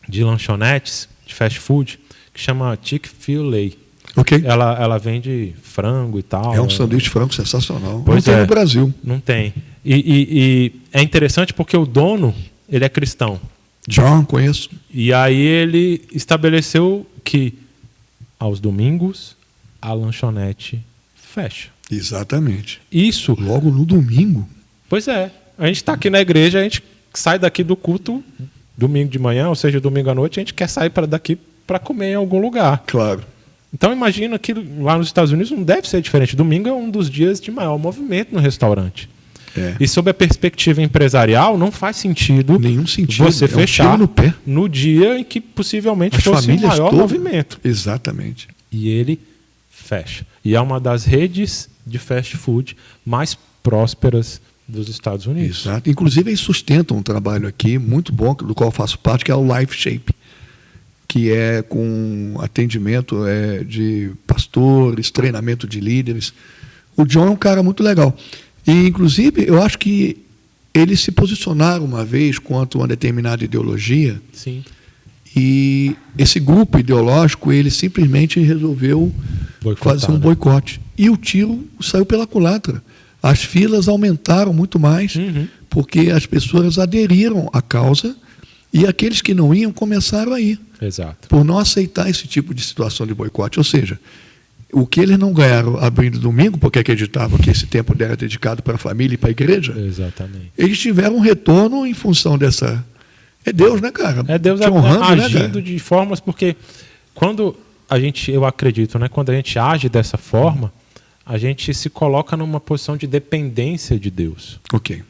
de lanchonetes, de fast food, que chama Chick-fil-A. Okay. Ela vende frango e tal. É um sanduíche de frango sensacional. Pois não tem no Brasil. Não tem. E é interessante porque o dono, ele é cristão. John, conheço. E aí ele estabeleceu que aos domingos a lanchonete fecha. Exatamente. Isso. Logo no domingo. Pois é. A gente está aqui na igreja, a gente sai daqui do culto domingo de manhã, ou seja, domingo à noite, a gente quer sair para daqui para comer em algum lugar. Claro. Então imagina que lá nos Estados Unidos não deve ser diferente. Domingo é um dos dias de maior movimento no restaurante. E sob a perspectiva empresarial, não faz sentido, nenhum sentido você fechar no pé. No dia em que possivelmente As fosse o maior todas. movimento. Exatamente. E ele fecha. E é uma das redes de fast food mais prósperas dos Estados Unidos. Exato. Inclusive, eles sustentam um trabalho aqui muito bom, do qual eu faço parte, que é o Life Shape, que é com atendimento de pastores, treinamento de líderes. O John é um cara muito legal. E, inclusive, eu acho que eles se posicionaram uma vez contra uma determinada ideologia. Sim. E esse grupo ideológico, ele simplesmente resolveu fazer um boicote. E o tiro saiu pela culatra. As filas aumentaram muito mais, porque as pessoas aderiram à causa e aqueles que não iam começaram a ir. Exato. Por não aceitar esse tipo de situação de boicote. Ou seja, o que eles não ganharam abrindo domingo, porque acreditavam que esse tempo era dedicado para a família e para a igreja, exatamente, eles tiveram um retorno em função dessa... É Deus, né, cara? É Deus honrando, agindo, né, de formas, porque quando eu acredito, né, quando a gente age dessa forma, a gente se coloca numa posição de dependência de Deus. Ok.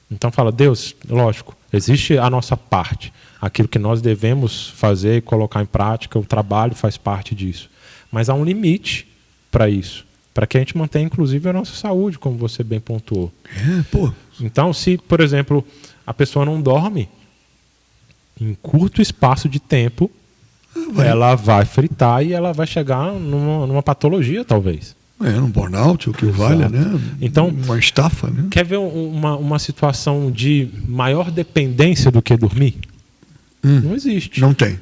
Então fala, Deus, lógico, existe a nossa parte, aquilo que nós devemos fazer e colocar em prática, o trabalho faz parte disso. Mas há um limite para isso, para que a gente mantenha, inclusive, a nossa saúde, como você bem pontuou. Então, se, por exemplo, a pessoa não dorme, em curto espaço de tempo, ela vai fritar e ela vai chegar numa patologia, talvez. Num burnout, o que vale, né? Então, uma estafa, né? Quer ver uma situação de maior dependência do que dormir? Não existe. Não tem.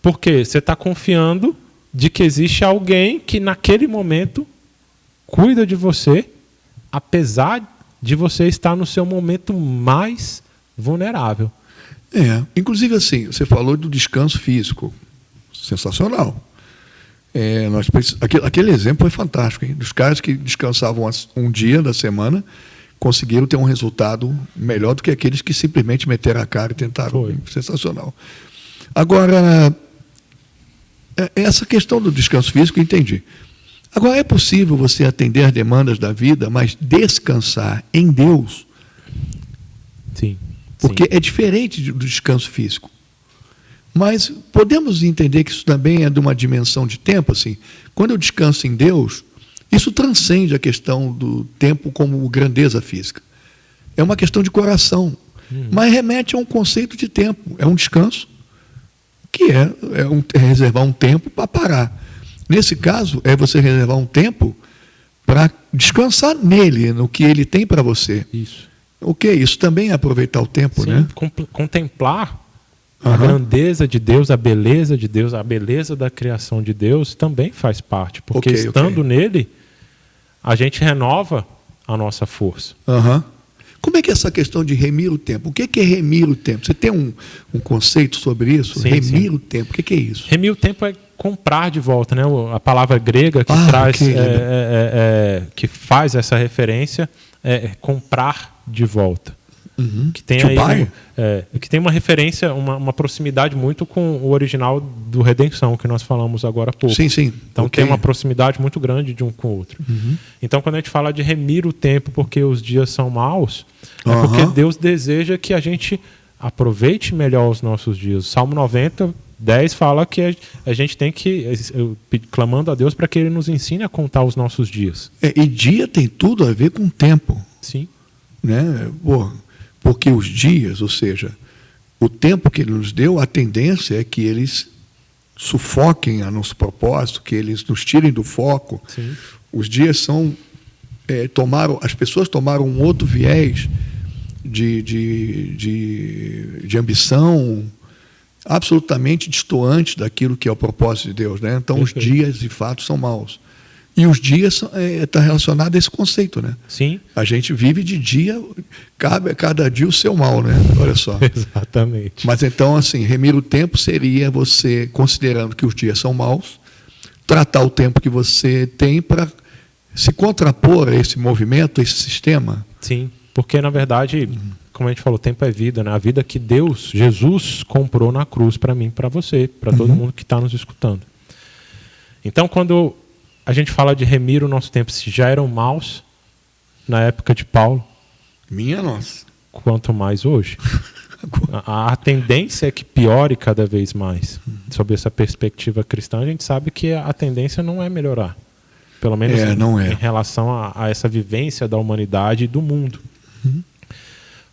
Porque você está confiando de que existe alguém que naquele momento cuida de você, apesar de você estar no seu momento mais vulnerável. Inclusive assim, você falou do descanso físico. Sensacional. Aquele exemplo foi fantástico, hein? Dos caras que descansavam um dia da semana conseguiram ter um resultado melhor do que aqueles que simplesmente meteram a cara e tentaram. Foi. Sensacional. Agora, essa questão do descanso físico, entendi. Agora, é possível você atender as demandas da vida, mas descansar em Deus? Sim. Porque é diferente do descanso físico. Mas podemos entender que isso também é de uma dimensão de tempo, assim. Quando eu descanso em Deus, isso transcende a questão do tempo como grandeza física. É uma questão de coração, mas remete a um conceito de tempo. É um descanso que é reservar um tempo para parar. Nesse caso, é você reservar um tempo para descansar nele, no que ele tem para você. Isso. Ok, isso também é aproveitar o tempo, sim, né? Contemplar a grandeza de Deus, a beleza de Deus, a beleza da criação de Deus também faz parte. Porque estando nele, a gente renova a nossa força. Como é que é essa questão de remir o tempo? O que é remir o tempo? Você tem um conceito sobre isso? Sim, remir o tempo, o que é isso? Remir o tempo é comprar de volta, né? A palavra grega que traz, que faz essa referência é comprar de volta. que tem que tem uma referência, uma proximidade muito com o original do Redenção, que nós falamos agora há pouco. Sim. Então tem uma proximidade muito grande de um com o outro. Então quando a gente fala de remir o tempo porque os dias são maus, é porque Deus deseja que a gente aproveite melhor os nossos dias. Salmo 90, 10 fala que a gente tem que, clamando a Deus para que Ele nos ensine a contar os nossos dias. E dia tem tudo a ver com tempo. Sim. Né? Porque os dias, ou seja, o tempo que Ele nos deu, a tendência é que eles sufoquem a nosso propósito, que eles nos tirem do foco. Sim. Os dias são... as pessoas tomaram um outro viés de ambição absolutamente destoante daquilo que é o propósito de Deus, né? Então, os dias, de fato, são maus. E os dias está relacionado a esse conceito, né? Sim. A gente vive de dia, cabe a cada dia o seu mal, né? Olha só. Exatamente. Mas então, assim, remir o tempo seria você, considerando que os dias são maus, tratar o tempo que você tem para se contrapor a esse movimento, a esse sistema. Sim, porque, na verdade, como a gente falou, o tempo é vida, né? A vida que Deus, Jesus, comprou na cruz para mim, para você, para todo mundo que está nos escutando. Então, quando a gente fala de remir o nosso tempo, se já eram maus na época de Paulo, Minha nossa. quanto mais hoje. A tendência é que piore cada vez mais. Sob essa perspectiva cristã, a gente sabe que a tendência não é melhorar. Pelo menos em relação a essa vivência da humanidade e do mundo.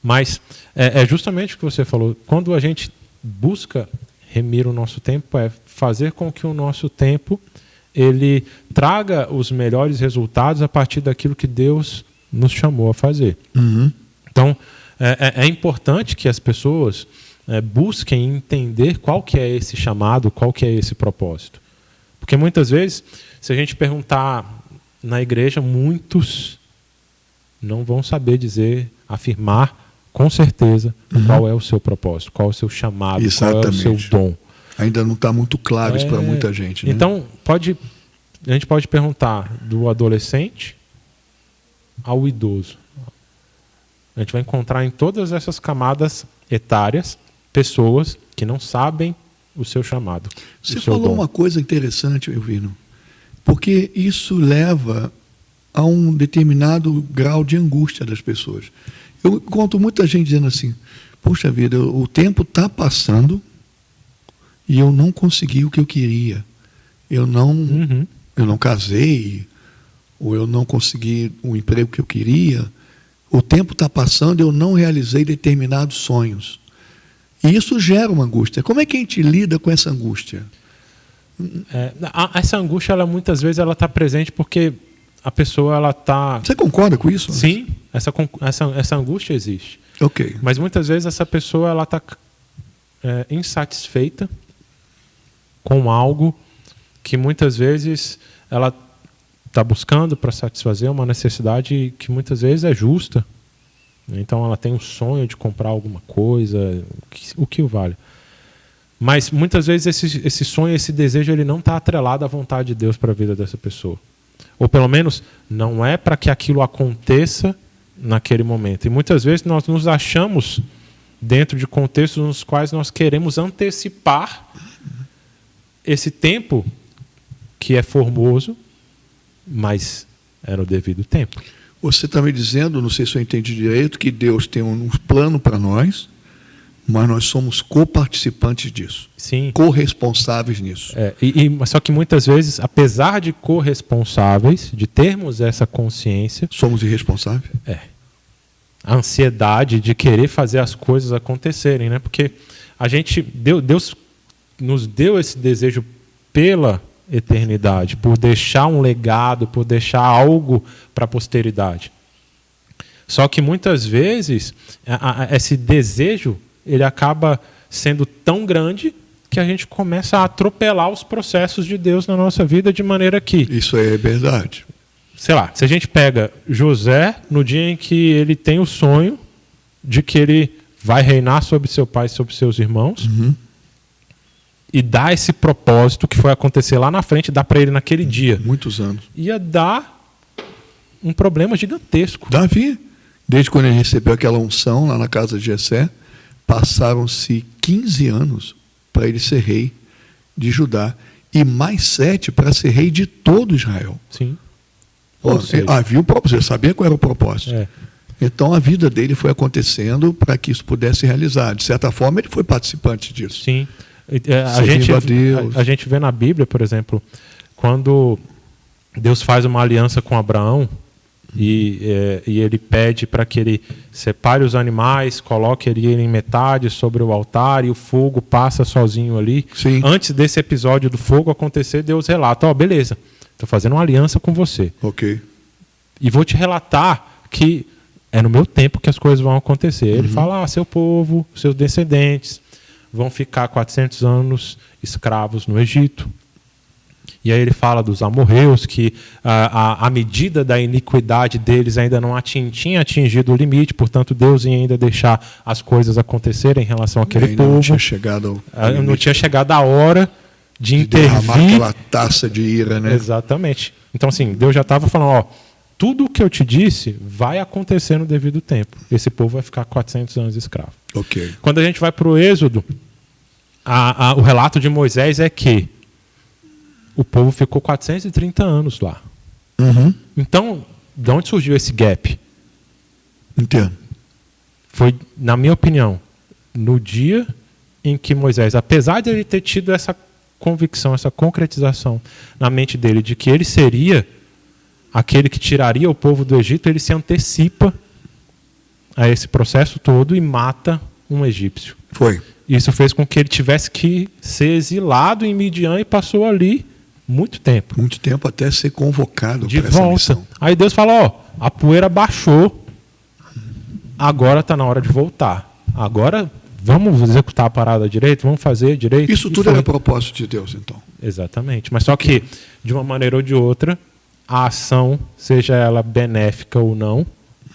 Mas é justamente o que você falou. Quando a gente busca remir o nosso tempo, é fazer com que o nosso tempo ele traga os melhores resultados a partir daquilo que Deus nos chamou a fazer. Então, é importante que as pessoas busquem entender qual que é esse chamado, qual que é esse propósito. Porque muitas vezes, se a gente perguntar na igreja, muitos não vão saber afirmar com certeza qual é o seu propósito, qual é o seu chamado, Exatamente. Qual é o seu dom. Ainda não está muito claro isso para muita gente, né? Então, a gente pode perguntar do adolescente ao idoso. A gente vai encontrar em todas essas camadas etárias pessoas que não sabem o seu chamado. Você falou uma coisa interessante, Elvino, porque isso leva a um determinado grau de angústia das pessoas. Eu encontro muita gente dizendo assim, puxa vida, o tempo está passando e eu não consegui o que eu queria. Eu não casei, ou eu não consegui o emprego que eu queria. O tempo está passando e eu não realizei determinados sonhos. E isso gera uma angústia. Como é que a gente lida com essa angústia? Essa angústia, muitas vezes, ela está presente porque a pessoa ela está... Você concorda com isso? Sim, essa angústia existe. Ok. Mas muitas vezes essa pessoa ela está insatisfeita com algo que muitas vezes ela está buscando para satisfazer uma necessidade que muitas vezes é justa. Então ela tem um sonho de comprar alguma coisa, o que o vale. Mas muitas vezes esse sonho, esse desejo, ele não está atrelado à vontade de Deus para a vida dessa pessoa. Ou pelo menos não é para que aquilo aconteça naquele momento. E muitas vezes nós nos achamos dentro de contextos nos quais nós queremos antecipar esse tempo que é formoso, mas é no devido tempo. Você está me dizendo, não sei se eu entendi direito, que Deus tem um plano para nós, mas nós somos coparticipantes disso. Sim. Corresponsáveis nisso. Só que muitas vezes, apesar de corresponsáveis, de termos essa consciência... Somos irresponsáveis? A ansiedade de querer fazer as coisas acontecerem, né? Porque Deus nos deu esse desejo pela eternidade, por deixar um legado, por deixar algo para a posteridade. Só que muitas vezes esse desejo ele acaba sendo tão grande que a gente começa a atropelar os processos de Deus na nossa vida de maneira que... Isso é verdade. Sei lá, se a gente pega José no dia em que ele tem o sonho de que ele vai reinar sobre seu pai e sobre seus irmãos, e dá esse propósito que foi acontecer lá na frente, dá para ele naquele dia. Muitos anos. Ia dar um problema gigantesco. Davi, Desde quando ele recebeu aquela unção lá na casa de Jessé, passaram-se 15 anos para ele ser rei de Judá e mais 7 para ser rei de todo Israel. Sim. Havia o propósito, você sabia qual era o propósito. É. Então a vida dele foi acontecendo para que isso pudesse ser realizado. De certa forma, ele foi participante disso. Sim. A gente vê na Bíblia, por exemplo, quando Deus faz uma aliança com Abraão e ele pede para que ele separe os animais, coloque ele em metade sobre o altar e o fogo passa sozinho ali. Sim. Antes desse episódio do fogo acontecer, Deus relata, beleza, estou fazendo uma aliança com você. Ok. E vou te relatar que é no meu tempo que as coisas vão acontecer. Ele fala, seu povo, seus descendentes vão ficar 400 anos escravos no Egito. E aí ele fala dos amorreus, que a medida da iniquidade deles ainda não tinha atingido o limite, portanto Deus ia ainda deixar as coisas acontecerem em relação àquele povo. Não tinha chegado não tinha chegado a hora de derramar intervir. aquela taça de ira, né? Exatamente. Então, assim, Deus já estava falando, tudo o que eu te disse vai acontecer no devido tempo. Esse povo vai ficar 400 anos escravo. Ok. Quando a gente vai para o Êxodo, o relato de Moisés é que o povo ficou 430 anos lá. Então, de onde surgiu esse gap? Entendo. Foi, na minha opinião, no dia em que Moisés, apesar de ele ter tido essa convicção, essa concretização na mente dele de que ele seria aquele que tiraria o povo do Egito, ele se antecipa a esse processo todo e mata um egípcio. Foi. Isso fez com que ele tivesse que ser exilado em Midian e passou ali muito tempo. Muito tempo até ser convocado De para essa volta. missão. Aí Deus fala, a poeira baixou, agora está na hora de voltar. Agora vamos executar a parada direito, vamos fazer direito. Isso tudo era propósito de Deus, então. Exatamente. Mas só que, de uma maneira ou de outra, a ação, seja ela benéfica ou não,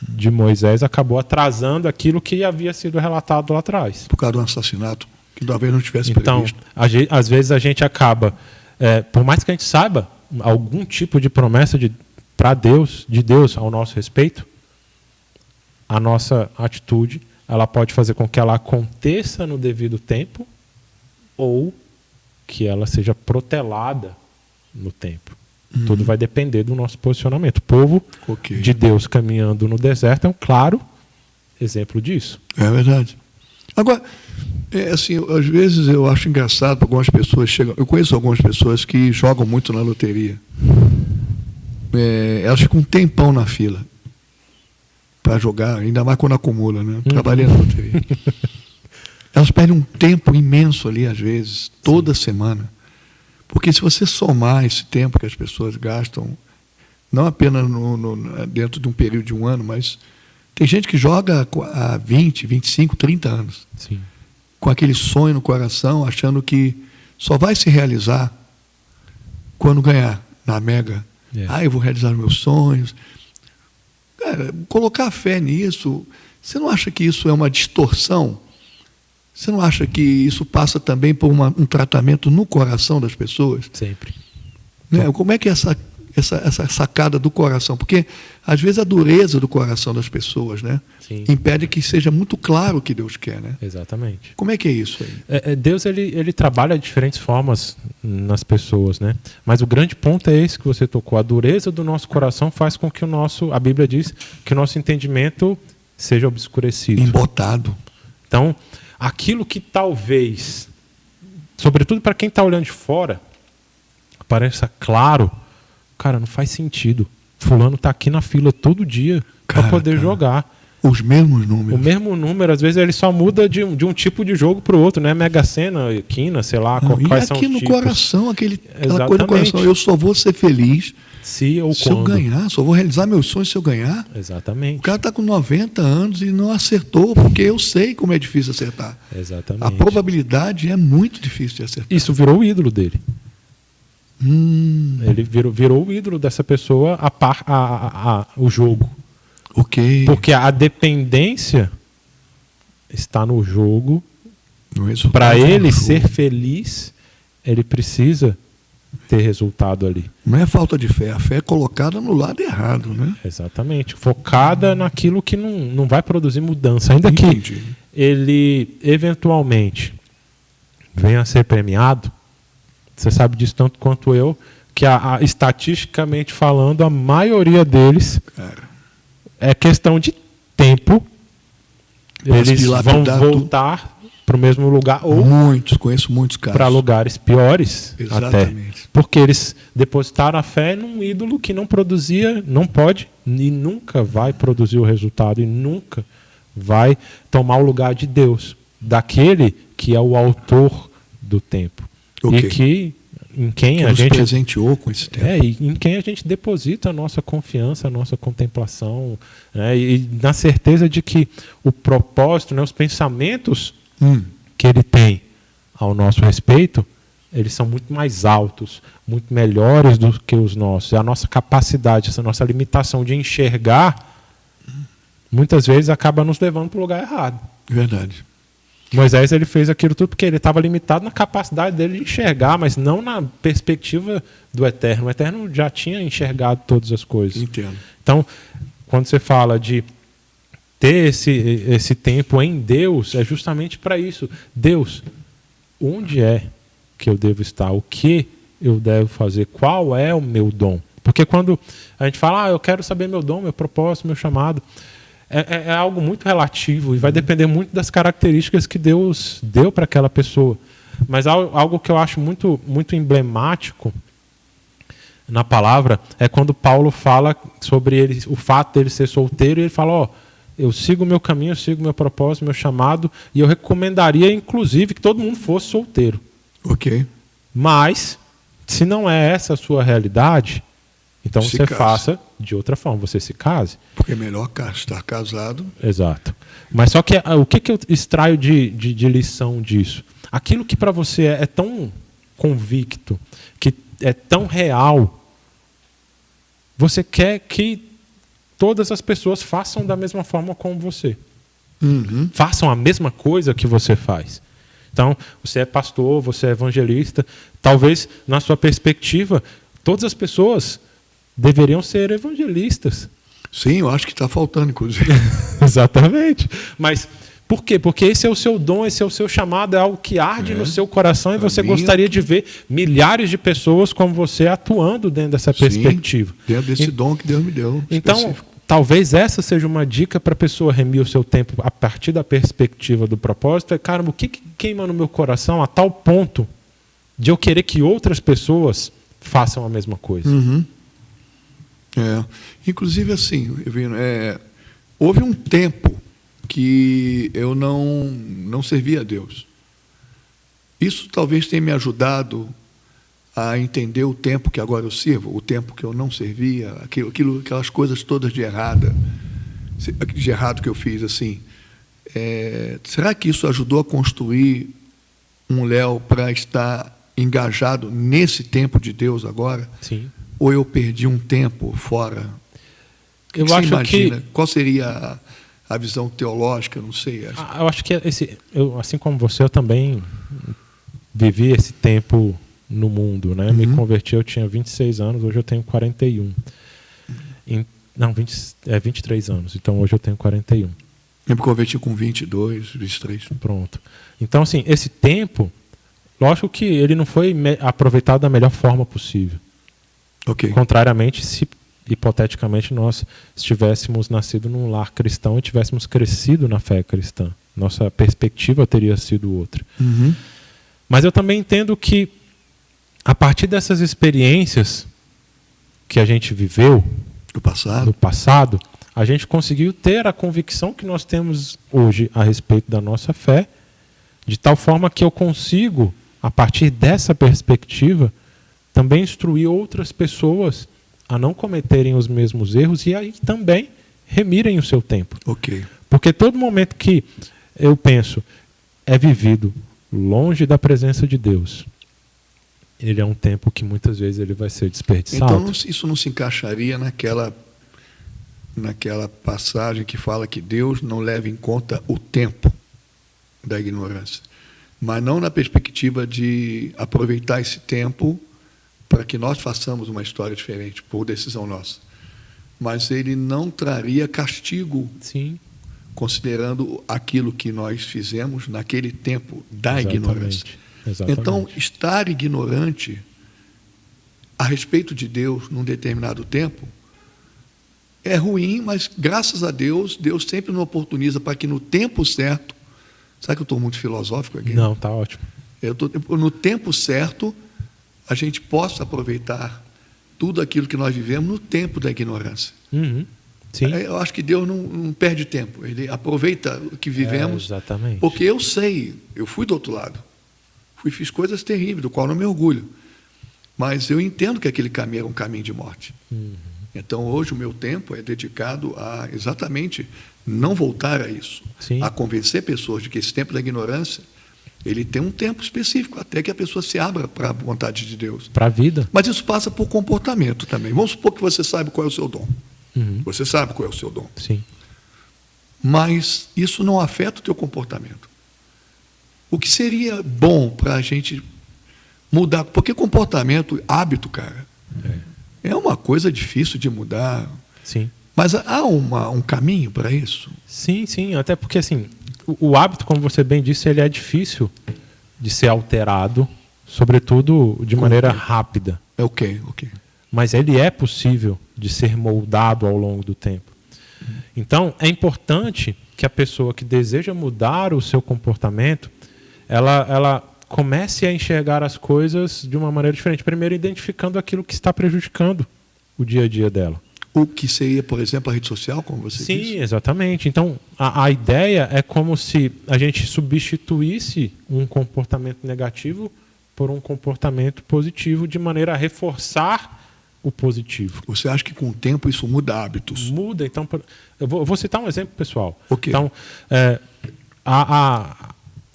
de Moisés, acabou atrasando aquilo que havia sido relatado lá atrás. Por causa do assassinato, que talvez não tivesse Então, previsto. às vezes a gente acaba, por mais que a gente saiba algum tipo de promessa de Deus ao nosso respeito, a nossa atitude, ela pode fazer com que ela aconteça no devido tempo ou que ela seja protelada no tempo. Tudo vai depender do nosso posicionamento. O povo de Deus caminhando no deserto é um claro exemplo disso. É verdade. Agora, assim, às vezes eu acho engraçado para algumas pessoas chegam. Eu conheço algumas pessoas que jogam muito na loteria. Elas ficam um tempão na fila para jogar, ainda mais quando acumula, né? Trabalhei na loteria. Elas perdem um tempo imenso ali, às vezes, toda semana. Porque se você somar esse tempo que as pessoas gastam, não apenas dentro de um período de um ano, mas tem gente que joga há 20, 25, 30 anos. Sim. Com aquele sonho no coração, achando que só vai se realizar quando ganhar na Mega. Eu vou realizar meus sonhos. Cara, colocar fé nisso, você não acha que isso é uma distorção? Você não acha que isso passa também por um tratamento no coração das pessoas? Sempre. Né? Como é que é essa sacada do coração? Porque, às vezes, a dureza do coração das pessoas, né, impede que seja muito claro o que Deus quer. Né? Exatamente. Como é que é isso aí? Deus ele trabalha de diferentes formas nas pessoas, né? Mas o grande ponto é esse que você tocou. A dureza do nosso coração faz com que a Bíblia diz que o nosso entendimento seja obscurecido. Embotado. Então, aquilo que talvez, sobretudo para quem está olhando de fora, pareça claro, cara, não faz sentido. Fulano está aqui na fila todo dia para poder jogar. Os mesmos números. O mesmo número, às vezes ele só muda de um tipo de jogo para o outro, né? Mega Sena, quina, sei lá, quais são os tipos. E aqui no coração, aquela coisa do coração, eu só vou ser feliz se eu ganhar, só vou realizar meus sonhos se eu ganhar. Exatamente. O cara está com 90 anos e não acertou, porque eu sei como é difícil acertar. Exatamente. A probabilidade é muito difícil de acertar. Isso virou o ídolo dele. Ele virou o ídolo dessa pessoa o jogo. Ok. Porque a dependência está no jogo. Para ele ser feliz, ele precisa ter resultado ali. Não é falta de fé, a fé é colocada no lado errado, né? Exatamente. Focada naquilo que não vai produzir mudança. Ainda Entendi. que ele, eventualmente, venha a ser premiado, você sabe disso tanto quanto eu, que estatisticamente falando, a maioria deles é questão de tempo. Eles vão voltar para o mesmo lugar ou conheço muitos casos. Para lugares piores. Exatamente. Até. Porque eles depositaram a fé num ídolo que não produzia, não pode e nunca vai produzir o resultado e nunca vai tomar o lugar de Deus, daquele que é o autor do tempo. E que em quem a gente presenteou com esse tempo. E em quem a gente deposita a nossa confiança, a nossa contemplação, né? E na certeza de que o propósito, né, os pensamentos que ele tem ao nosso respeito, eles são muito mais altos, muito melhores do que os nossos. E a nossa capacidade, essa nossa limitação de enxergar, muitas vezes acaba nos levando para o lugar errado. Verdade. Moisés, ele fez aquilo tudo porque ele estava limitado na capacidade dele de enxergar, mas não na perspectiva do Eterno. O Eterno já tinha enxergado todas as coisas. Entendo. Então, quando você fala de ter esse tempo em Deus, é justamente para isso. Deus, onde é que eu devo estar? O que eu devo fazer? Qual é o meu dom? Porque quando a gente fala, eu quero saber meu dom, meu propósito, meu chamado, é algo muito relativo e vai depender muito das características que Deus deu para aquela pessoa. Mas algo que eu acho muito, muito emblemático na palavra é quando Paulo fala sobre o fato dele ser solteiro, e ele fala, eu sigo o meu caminho, eu sigo o meu propósito, meu chamado, e eu recomendaria, inclusive, que todo mundo fosse solteiro. Ok. Mas, se não é essa a sua realidade, então você faça de outra forma, você se case. Porque é melhor estar casado. Exato. Mas só que o que eu extraio de lição disso? Aquilo que para você é tão convicto, que é tão real, você quer que todas as pessoas façam da mesma forma como você. Façam a mesma coisa que você faz. Então, você é pastor, você é evangelista, talvez na sua perspectiva, todas as pessoas deveriam ser evangelistas. Sim, eu acho que está faltando, inclusive. Exatamente. Mas por quê? Porque esse é o seu dom, esse é o seu chamado, é algo que arde no seu coração e você gostaria de ver milhares de pessoas como você atuando dentro dessa perspectiva. Dentro desse dom que Deus me deu. Então, específico. Talvez essa seja uma dica para a pessoa remir o seu tempo a partir da perspectiva do propósito. Caramba, o que queima no meu coração a tal ponto de eu querer que outras pessoas façam a mesma coisa? Inclusive, assim, houve um tempo que eu não servia a Deus. Isso talvez tenha me ajudado a entender o tempo que agora eu sirvo, o tempo que eu não servia, aquelas coisas todas de errado que eu fiz. Assim, será que isso ajudou a construir um Léo para estar engajado nesse tempo de Deus agora? Sim. Ou eu perdi um tempo fora? Eu acho imagina? Qual seria a visão teológica? Não sei. Eu acho que assim como você, eu também vivi esse tempo no mundo, né? Me converti, eu tinha 26 anos, hoje eu tenho 41. 23 anos, então hoje eu tenho 41. Eu me converti com 22, 23. Pronto. Então, assim, esse tempo, lógico que ele não foi aproveitado da melhor forma possível. Okay. Contrariamente, se hipoteticamente nós estivéssemos nascido num lar cristão e tivéssemos crescido na fé cristã, nossa perspectiva teria sido outra. Mas eu também entendo que a partir dessas experiências que a gente viveu do passado, a gente conseguiu ter a convicção que nós temos hoje a respeito da nossa fé, de tal forma que eu consigo, a partir dessa perspectiva, também instruir outras pessoas a não cometerem os mesmos erros e aí também remirem o seu tempo. Okay. Porque todo momento que eu penso é vivido longe da presença de Deus, ele é um tempo que muitas vezes ele vai ser desperdiçado. Então isso não se encaixaria naquela passagem que fala que Deus não leva em conta o tempo da ignorância, mas não na perspectiva de aproveitar esse tempo para que nós façamos uma história diferente, por decisão nossa. Mas ele não traria castigo, Sim. considerando aquilo que nós fizemos naquele tempo da Exatamente. ignorância. Exatamente. Então, estar ignorante a respeito de Deus num determinado tempo é ruim, mas graças a Deus, Deus sempre nos oportuniza para que no tempo certo, sabe que eu estou muito filosófico aqui? Não, tá ótimo. No tempo certo, a gente possa aproveitar tudo aquilo que nós vivemos no tempo da ignorância. Uhum. Sim. Eu acho que Deus não perde tempo, Ele aproveita o que vivemos, exatamente. porque eu sei, eu fui do outro lado, fiz coisas terríveis, do qual não me orgulho, mas eu entendo que aquele caminho era um caminho de morte. Uhum. Então, hoje, o meu tempo é dedicado a exatamente não voltar a isso, Sim. a convencer pessoas de que esse tempo da ignorância, ele tem um tempo específico, até que a pessoa se abra para a vontade de Deus. Para a vida. Mas isso passa por comportamento também. Vamos supor que você sabe qual é o seu dom. Uhum. Você sabe qual é o seu dom. Sim. Mas isso não afeta o teu comportamento. O que seria bom para a gente mudar? Porque comportamento, hábito, cara, é uma coisa difícil de mudar. Sim. Mas há um caminho para isso? Sim, sim. Até porque, assim, o hábito, como você bem disse, ele é difícil de ser alterado, sobretudo de maneira rápida. É ok. Mas ele é possível de ser moldado ao longo do tempo. Então, é importante que a pessoa que deseja mudar o seu comportamento, ela comece a enxergar as coisas de uma maneira diferente. Primeiro, identificando aquilo que está prejudicando o dia a dia dela. O que seria, por exemplo, a rede social, como você disse? Sim, exatamente. Então, a ideia é como se a gente substituísse um comportamento negativo por um comportamento positivo, de maneira a reforçar o positivo. Você acha que com o tempo isso muda hábitos? Muda. Então, eu vou citar um exemplo pessoal. Okay. Então, há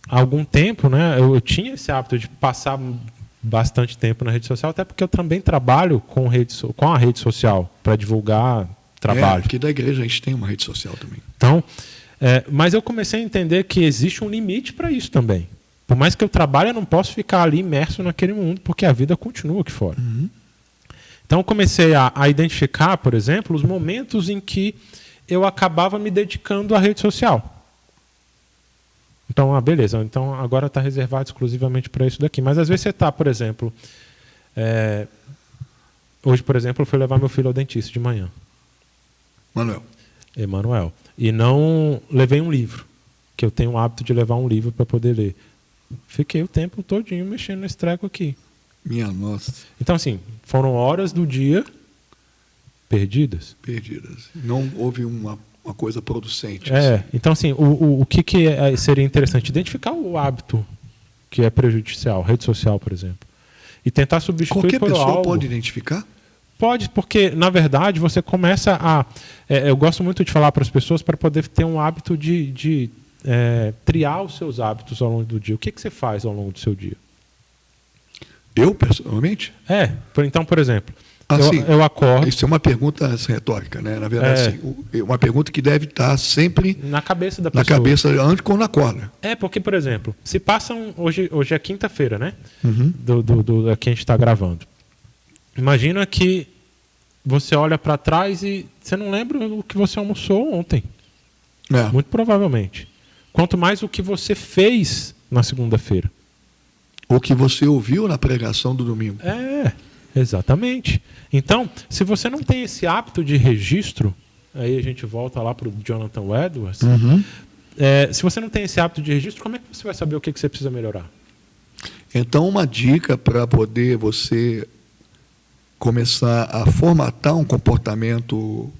algum tempo, né, eu tinha esse hábito de passar bastante tempo na rede social, até porque eu também trabalho com a rede social para divulgar trabalho. Aqui da igreja a gente tem uma rede social também. Então, mas eu comecei a entender que existe um limite para isso também. Por mais que eu trabalhe, eu não posso ficar ali imerso naquele mundo, porque a vida continua aqui fora. Uhum. Então, eu comecei a identificar, por exemplo, os momentos em que eu acabava me dedicando à rede social. Então, beleza. Então, agora está reservado exclusivamente para isso daqui. Mas, às vezes, você está, por exemplo... hoje, por exemplo, eu fui levar meu filho ao dentista de manhã. Emanuel. E não levei um livro, que eu tenho o hábito de levar um livro para poder ler. Fiquei o tempo todinho mexendo nesse treco aqui. Minha nossa. Então, assim, foram horas do dia perdidas. Não houve uma coisa producente. Assim. Então, assim, o que seria interessante? Identificar o hábito que é prejudicial, rede social, por exemplo. E tentar substituir por algo. Qualquer pessoa pode identificar? Pode, porque, na verdade, você começa a... eu gosto muito de falar para as pessoas para poder ter um hábito de triar os seus hábitos ao longo do dia. O que você faz ao longo do seu dia? Eu, pessoalmente? Então, por exemplo, assim, eu acordo... Isso é uma pergunta retórica, né? Na verdade, assim, uma pergunta que deve estar sempre... na cabeça da pessoa. Na cabeça, antes quando acorda. Porque, por exemplo, se passam... Hoje é quinta-feira, né? Uhum. Que a gente está gravando. Imagina que você olha para trás e você não lembra o que você almoçou ontem. Muito provavelmente. Quanto mais o que você fez na segunda-feira. O que você ouviu na pregação do domingo. Exatamente. Então, se você não tem esse hábito de registro, aí a gente volta lá para o Jonathan Edwards, se você não tem esse hábito de registro, como é que você vai saber o que você precisa melhorar? Então, uma dica para poder você começar a formatar um comportamento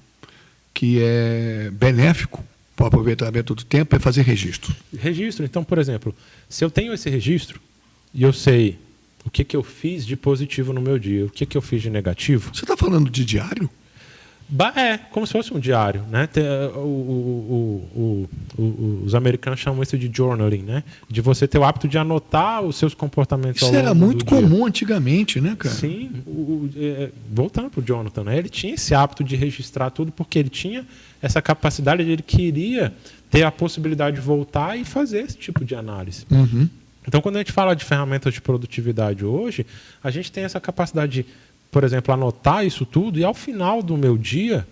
que é benéfico para o aproveitamento do tempo é fazer registro. Registro. Então, por exemplo, se eu tenho esse registro e eu sei o que eu fiz de positivo no meu dia, o que eu fiz de negativo... Você está falando de diário? Como se fosse um diário, né? Os americanos chamam isso de journaling, né? De você ter o hábito de anotar os seus comportamentos ao longo do dia. Isso era muito comum antigamente, né, cara? Sim. Voltando para o Jonathan, né? Ele tinha esse hábito de registrar tudo porque ele tinha essa capacidade, ele queria ter a possibilidade de voltar e fazer esse tipo de análise. Uhum. Então, quando a gente fala de ferramentas de produtividade hoje, a gente tem essa capacidade de, por exemplo, anotar isso tudo e, ao final do meu dia,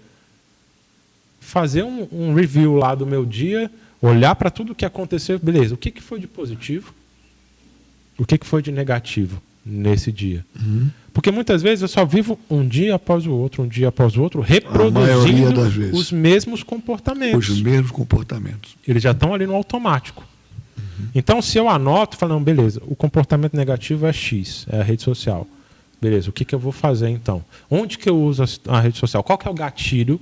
fazer um review lá do meu dia, olhar para tudo o que aconteceu. Beleza, o que foi de positivo? O que foi de negativo nesse dia? Porque muitas vezes eu só vivo um dia após o outro, reproduzindo os mesmos comportamentos. Os mesmos comportamentos. Eles já estão ali no automático. Então, se eu anoto, falo, não, beleza, o comportamento negativo é X, é a rede social. Beleza, o que eu vou fazer então? Onde que eu uso a rede social? Qual que é o gatilho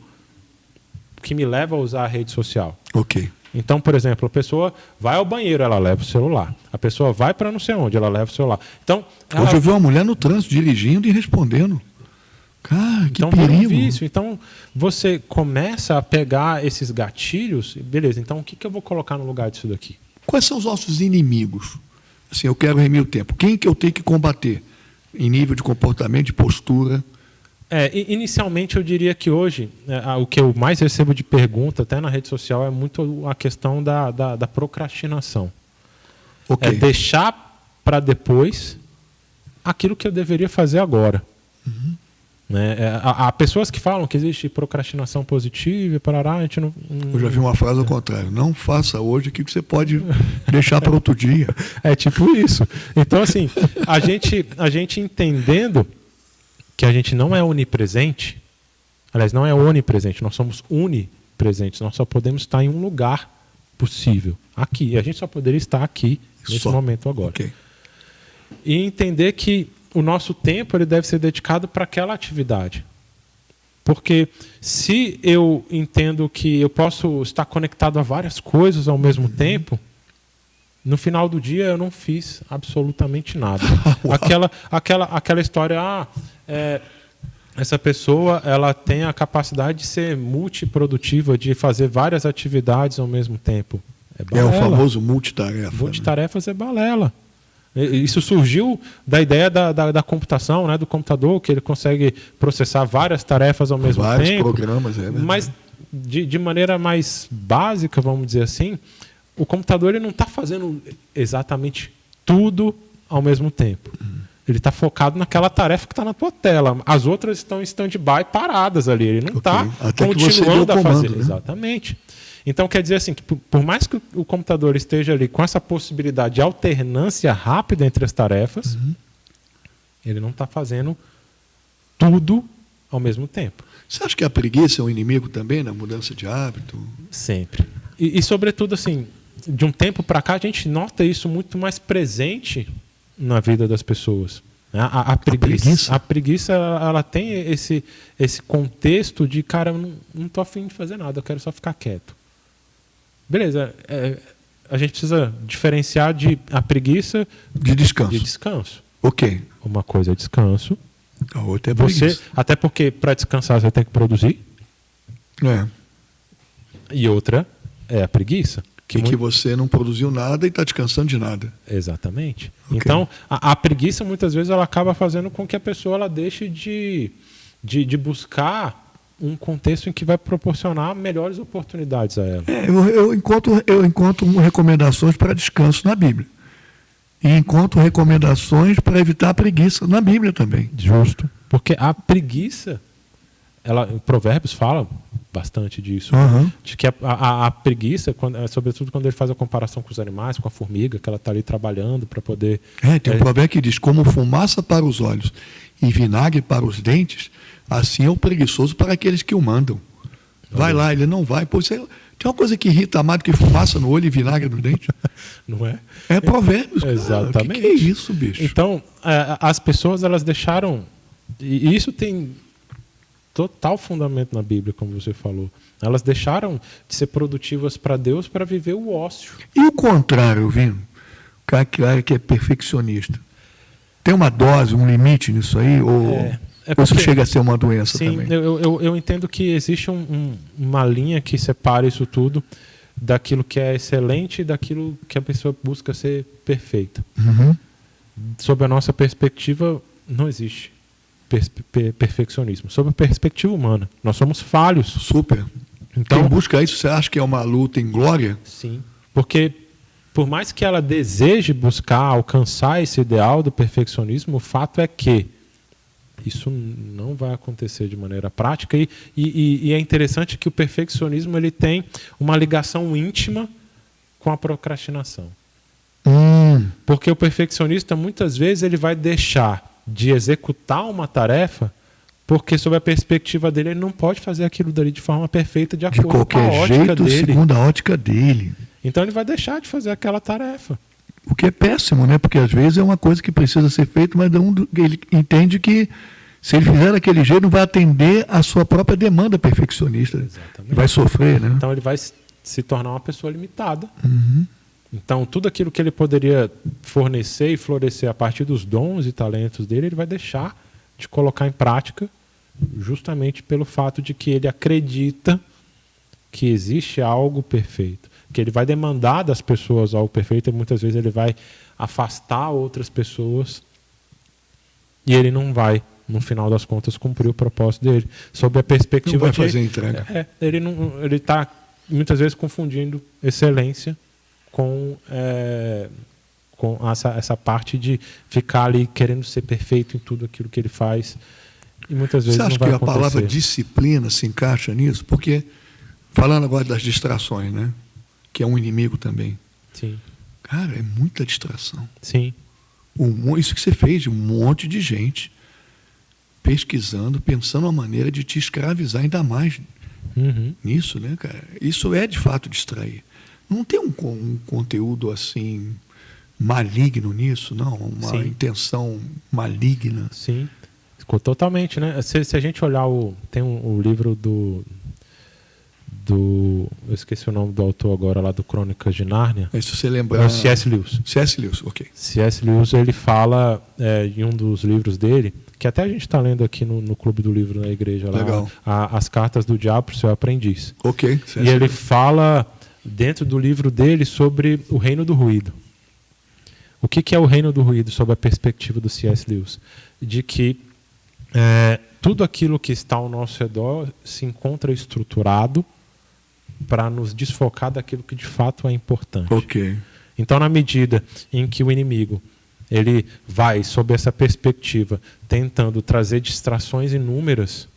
que me leva a usar a rede social? Ok. Então, por exemplo, a pessoa vai ao banheiro, ela leva o celular. A pessoa vai para não sei onde, ela leva o celular. Então, hoje eu vi uma mulher no trânsito dirigindo e respondendo. Cara, que então, perigo. Vício. Então, você começa a pegar esses gatilhos, beleza, então o que eu vou colocar no lugar disso daqui? Quais são os nossos inimigos? Assim, eu quero remir o tempo. Quem que eu tenho que combater? Em nível de comportamento, de postura? Inicialmente, eu diria que hoje, o que eu mais recebo de pergunta, até na rede social, é muito a questão da procrastinação. Okay. É deixar para depois aquilo que eu deveria fazer agora. Né? Há pessoas que falam que existe procrastinação positiva, a gente não... Eu já vi uma frase ao contrário. Não faça hoje aquilo que você pode deixar para outro dia. É tipo isso. Então, assim, a gente entendendo que a gente não é onipresente, aliás, não é onipresente, nós somos unipresentes, nós só podemos estar em um lugar possível, aqui. E a gente só poderia estar aqui, nesse momento agora. Okay. E entender que o nosso tempo ele deve ser dedicado para aquela atividade. Porque se eu entendo que eu posso estar conectado a várias coisas ao mesmo tempo, no final do dia eu não fiz absolutamente nada. aquela história, essa pessoa ela tem a capacidade de ser multiprodutiva, de fazer várias atividades ao mesmo tempo. É o famoso multitarefa. Multitarefas é balela. Isso surgiu da ideia da computação, né, do computador, que ele consegue processar várias tarefas ao mesmo tempo. Vários programas, mas de maneira mais básica, vamos dizer assim, o computador ele não está fazendo exatamente tudo ao mesmo tempo. Ele está focado naquela tarefa que está na tua tela. As outras estão em stand-by paradas ali. Ele não está continuando a fazer. Né? Exatamente. Então, quer dizer assim, que por mais que o computador esteja ali com essa possibilidade de alternância rápida entre as tarefas, ele não está fazendo tudo ao mesmo tempo. Você acha que a preguiça é um inimigo também na mudança de hábito? Sempre. E sobretudo, assim, de um tempo para cá, a gente nota isso muito mais presente na vida das pessoas. A preguiça ela tem esse contexto de, cara, eu não estou afim de fazer nada, eu quero só ficar quieto. Beleza, a gente precisa diferenciar a preguiça de descanso. Ok. Uma coisa é descanso. A outra é preguiça. Até porque para descansar você tem que produzir. E outra é a preguiça. Que você não produziu nada e está descansando de nada. Exatamente. Okay. Então, a preguiça muitas vezes ela acaba fazendo com que a pessoa ela deixe de buscar um contexto em que vai proporcionar melhores oportunidades a ela. Eu encontro recomendações para descanso na Bíblia. E encontro recomendações para evitar a preguiça na Bíblia também. Justo. Porque a preguiça, Provérbios fala bastante disso. De que a preguiça, sobretudo quando ele faz a comparação com os animais, com a formiga, que ela está ali trabalhando para poder... Tem um provérbio que diz, como fumaça para os olhos e vinagre para os dentes, assim é o preguiçoso para aqueles que o mandam. Vai lá, ele não vai. Pô, tem uma coisa que irrita mais do que fumaça no olho e vinagre no dente? Não é? É Provérbios. Exatamente. O que é isso, bicho? Então, as pessoas elas deixaram... E isso tem total fundamento na Bíblia, como você falou. Elas deixaram de ser produtivas para Deus para viver o ócio. E o contrário, Vino? O cara que é perfeccionista. Tem uma dose, um limite nisso aí? Ou isso chega a ser uma doença também? Sim, eu entendo que existe uma linha que separa isso tudo daquilo que é excelente e daquilo que a pessoa busca ser perfeita. Sob a nossa perspectiva, não existe perfeccionismo. Sob a perspectiva humana, nós somos falhos. Super. Então, quem busca isso, você acha que é uma luta em glória? Sim, porque por mais que ela deseje buscar, alcançar esse ideal do perfeccionismo, o fato é que isso não vai acontecer de maneira prática. E é interessante que o perfeccionismo ele tem uma ligação íntima com a procrastinação. Porque o perfeccionista, muitas vezes, ele vai deixar de executar uma tarefa porque, sob a perspectiva dele, ele não pode fazer aquilo dali de forma perfeita de acordo com a ótica dele. Segundo a ótica dele. Então, ele vai deixar de fazer aquela tarefa. O que é péssimo, né? Porque, às vezes, é uma coisa que precisa ser feita, mas ele entende que, se ele fizer daquele jeito, não vai atender à sua própria demanda perfeccionista. Exatamente. Vai sofrer, né? Então, ele vai se tornar uma pessoa limitada. Então, tudo aquilo que ele poderia fornecer e florescer a partir dos dons e talentos dele, ele vai deixar de colocar em prática, justamente pelo fato de que ele acredita que existe algo perfeito, que ele vai demandar das pessoas algo perfeito, e muitas vezes ele vai afastar outras pessoas e ele não vai, no final das contas, cumprir o propósito dele, sob a perspectiva não vai fazer entrega. Ele está muitas vezes confundindo excelência com essa parte de ficar ali querendo ser perfeito em tudo aquilo que ele faz, e muitas vezes Você acha não vai que acontecer. a palavra disciplina se encaixa nisso? Porque, falando agora das distrações, né? Que é um inimigo também. Sim. Cara, é muita distração. Sim. Isso que você fez, um monte de gente pesquisando, pensando uma maneira de te escravizar ainda mais nisso, né, cara? Isso é, de fato, distrair. Não tem um conteúdo assim maligno nisso, não? Uma intenção maligna. Sim, totalmente, né? Se a gente olhar tem o livro do eu esqueci o nome do autor agora lá do Crônicas de Nárnia. Se você lembrar. É o C.S. Lewis. C.S. Lewis, ok. C.S. Lewis, ele fala em um dos livros dele, que até a gente está lendo aqui no Clube do Livro na igreja, Legal. lá, As Cartas do Diabo para o Seu Aprendiz. Ok. E ele fala, dentro do livro dele, sobre o reino do ruído. O que é o reino do ruído, sob a perspectiva do C.S. Lewis? De que tudo aquilo que está ao nosso redor se encontra estruturado para nos desfocar daquilo que de fato é importante. Ok. Então, na medida em que o inimigo ele vai, sob essa perspectiva, tentando trazer distrações inúmeras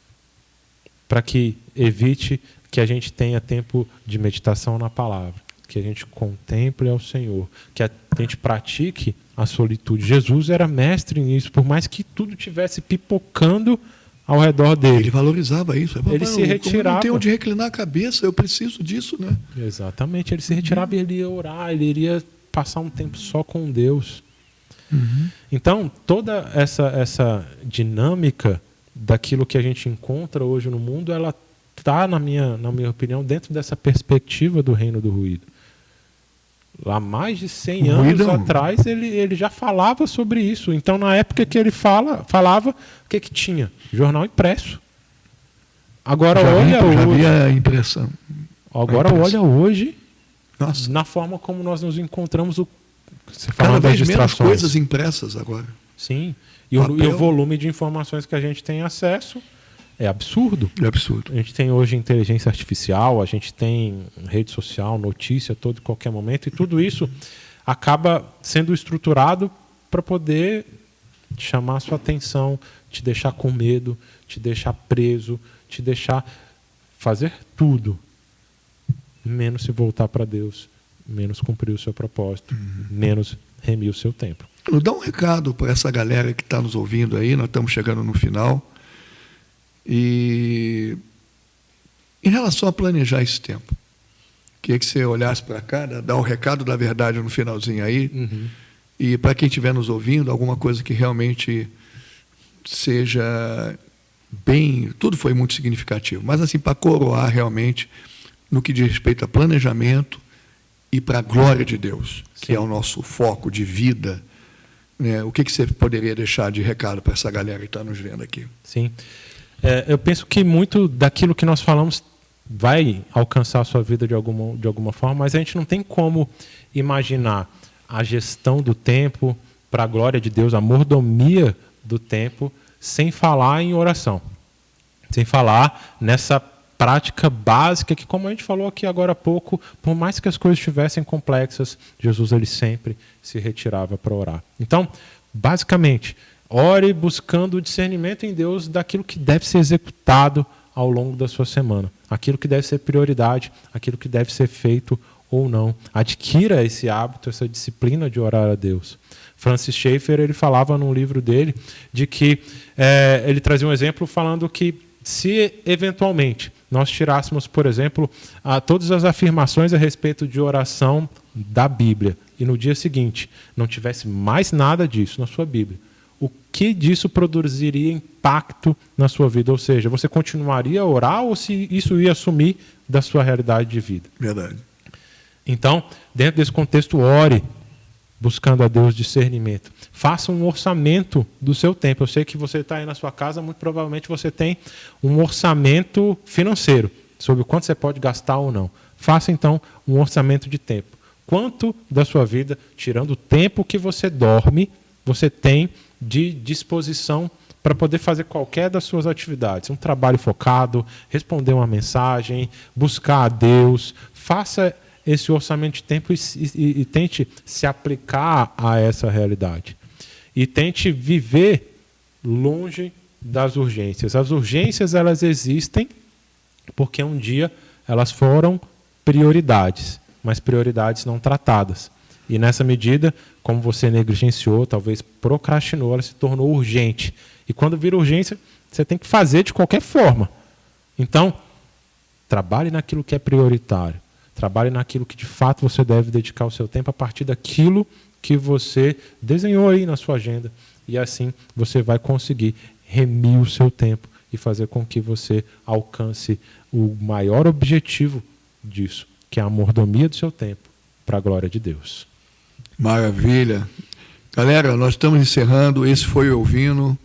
para que evite que a gente tenha tempo de meditação na palavra, que a gente contemple ao Senhor, que a gente pratique a solitude. Jesus era mestre nisso, por mais que tudo tivesse pipocando ao redor dele. Ele valorizava isso. Ele se retirava. Eu não tenho onde reclinar a cabeça, eu preciso disso, né? Exatamente. Ele se retirava e ele ia orar, ele iria passar um tempo só com Deus. Então, toda essa dinâmica daquilo que a gente encontra hoje no mundo, ela está, na minha opinião, dentro dessa perspectiva do reino do ruído. Há mais de 100 anos atrás, ele já falava sobre isso. Então, na época que ele falava, o que tinha? Jornal impresso. Agora, olha hoje. Já havia a impressão. Agora, olha hoje, nossa, na forma como nós nos encontramos. Você cada vez menos coisas impressas agora. Sim. E o volume de informações que a gente tem acesso é absurdo. É absurdo. A gente tem hoje inteligência artificial, a gente tem rede social, notícia todo qualquer momento, e tudo isso acaba sendo estruturado para poder chamar a sua atenção, te deixar com medo, te deixar preso, te deixar fazer tudo, menos se voltar para Deus, menos cumprir o seu propósito, menos remir o seu tempo. Dá um recado para essa galera que está nos ouvindo aí, nós estamos chegando no final. E em relação a planejar esse tempo, queria que você olhasse para cá, dar o recado da verdade no finalzinho aí, e para quem estiver nos ouvindo, alguma coisa que realmente seja bem... Tudo foi muito significativo, mas assim, para coroar realmente no que diz respeito a planejamento e para a glória de Deus, que é o nosso foco de vida, né? O que você poderia deixar de recado para essa galera que está nos vendo aqui? Sim. Eu penso que muito daquilo que nós falamos vai alcançar a sua vida de alguma forma, mas a gente não tem como imaginar a gestão do tempo para a glória de Deus, a mordomia do tempo, sem falar em oração, sem falar nessa prática básica que, como a gente falou aqui agora há pouco, por mais que as coisas estivessem complexas, Jesus ele sempre se retirava para orar. Então, basicamente, ore buscando o discernimento em Deus daquilo que deve ser executado ao longo da sua semana, aquilo que deve ser prioridade, aquilo que deve ser feito ou não. Adquira esse hábito, essa disciplina de orar a Deus. Francis Schaeffer ele falava num livro dele de que ele trazia um exemplo falando que se eventualmente nós tirássemos, por exemplo, todas as afirmações a respeito de oração da Bíblia e no dia seguinte não tivesse mais nada disso na sua Bíblia, o que disso produziria impacto na sua vida? Ou seja, você continuaria a orar ou se isso ia sumir da sua realidade de vida? Verdade. Então, dentro desse contexto, ore buscando a Deus discernimento. Faça um orçamento do seu tempo. Eu sei que você está aí na sua casa, muito provavelmente você tem um orçamento financeiro sobre o quanto você pode gastar ou não. Faça, então, um orçamento de tempo. Quanto da sua vida, tirando o tempo que você dorme, você tem de disposição para poder fazer qualquer das suas atividades. Um trabalho focado, responder uma mensagem, buscar a Deus. Faça esse orçamento de tempo e tente se aplicar a essa realidade. E tente viver longe das urgências. As urgências, elas existem porque um dia elas foram prioridades, mas prioridades não tratadas. E nessa medida, como você negligenciou, talvez procrastinou, ela se tornou urgente. E quando vira urgência, você tem que fazer de qualquer forma. Então, trabalhe naquilo que é prioritário. Trabalhe naquilo que de fato você deve dedicar o seu tempo a partir daquilo que você desenhou aí na sua agenda. E assim você vai conseguir remir o seu tempo e fazer com que você alcance o maior objetivo disso, que é a mordomia do seu tempo, para a glória de Deus. Maravilha. Galera, nós estamos encerrando. Esse foi o Elvino,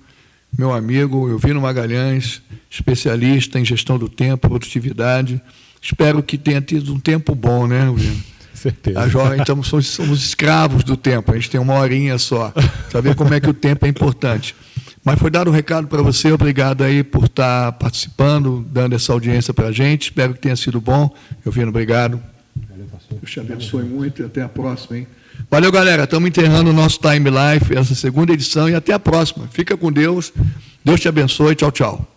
meu amigo Elvino Magalhães, especialista em gestão do tempo, produtividade. Espero que tenha tido um tempo bom, né, Elvino? Certeza. A jovem, então, somos escravos do tempo. A gente tem uma horinha só. Para ver como é que o tempo é importante. Mas foi dado um recado para você. Obrigado aí por estar participando, dando essa audiência para a gente. Espero que tenha sido bom. Elvino, obrigado. Deus te abençoe muito e até a próxima, hein? Valeu, galera. Estamos enterrando o nosso Time Life, essa segunda edição, e até a próxima. Fica com Deus. Deus te abençoe. Tchau, tchau.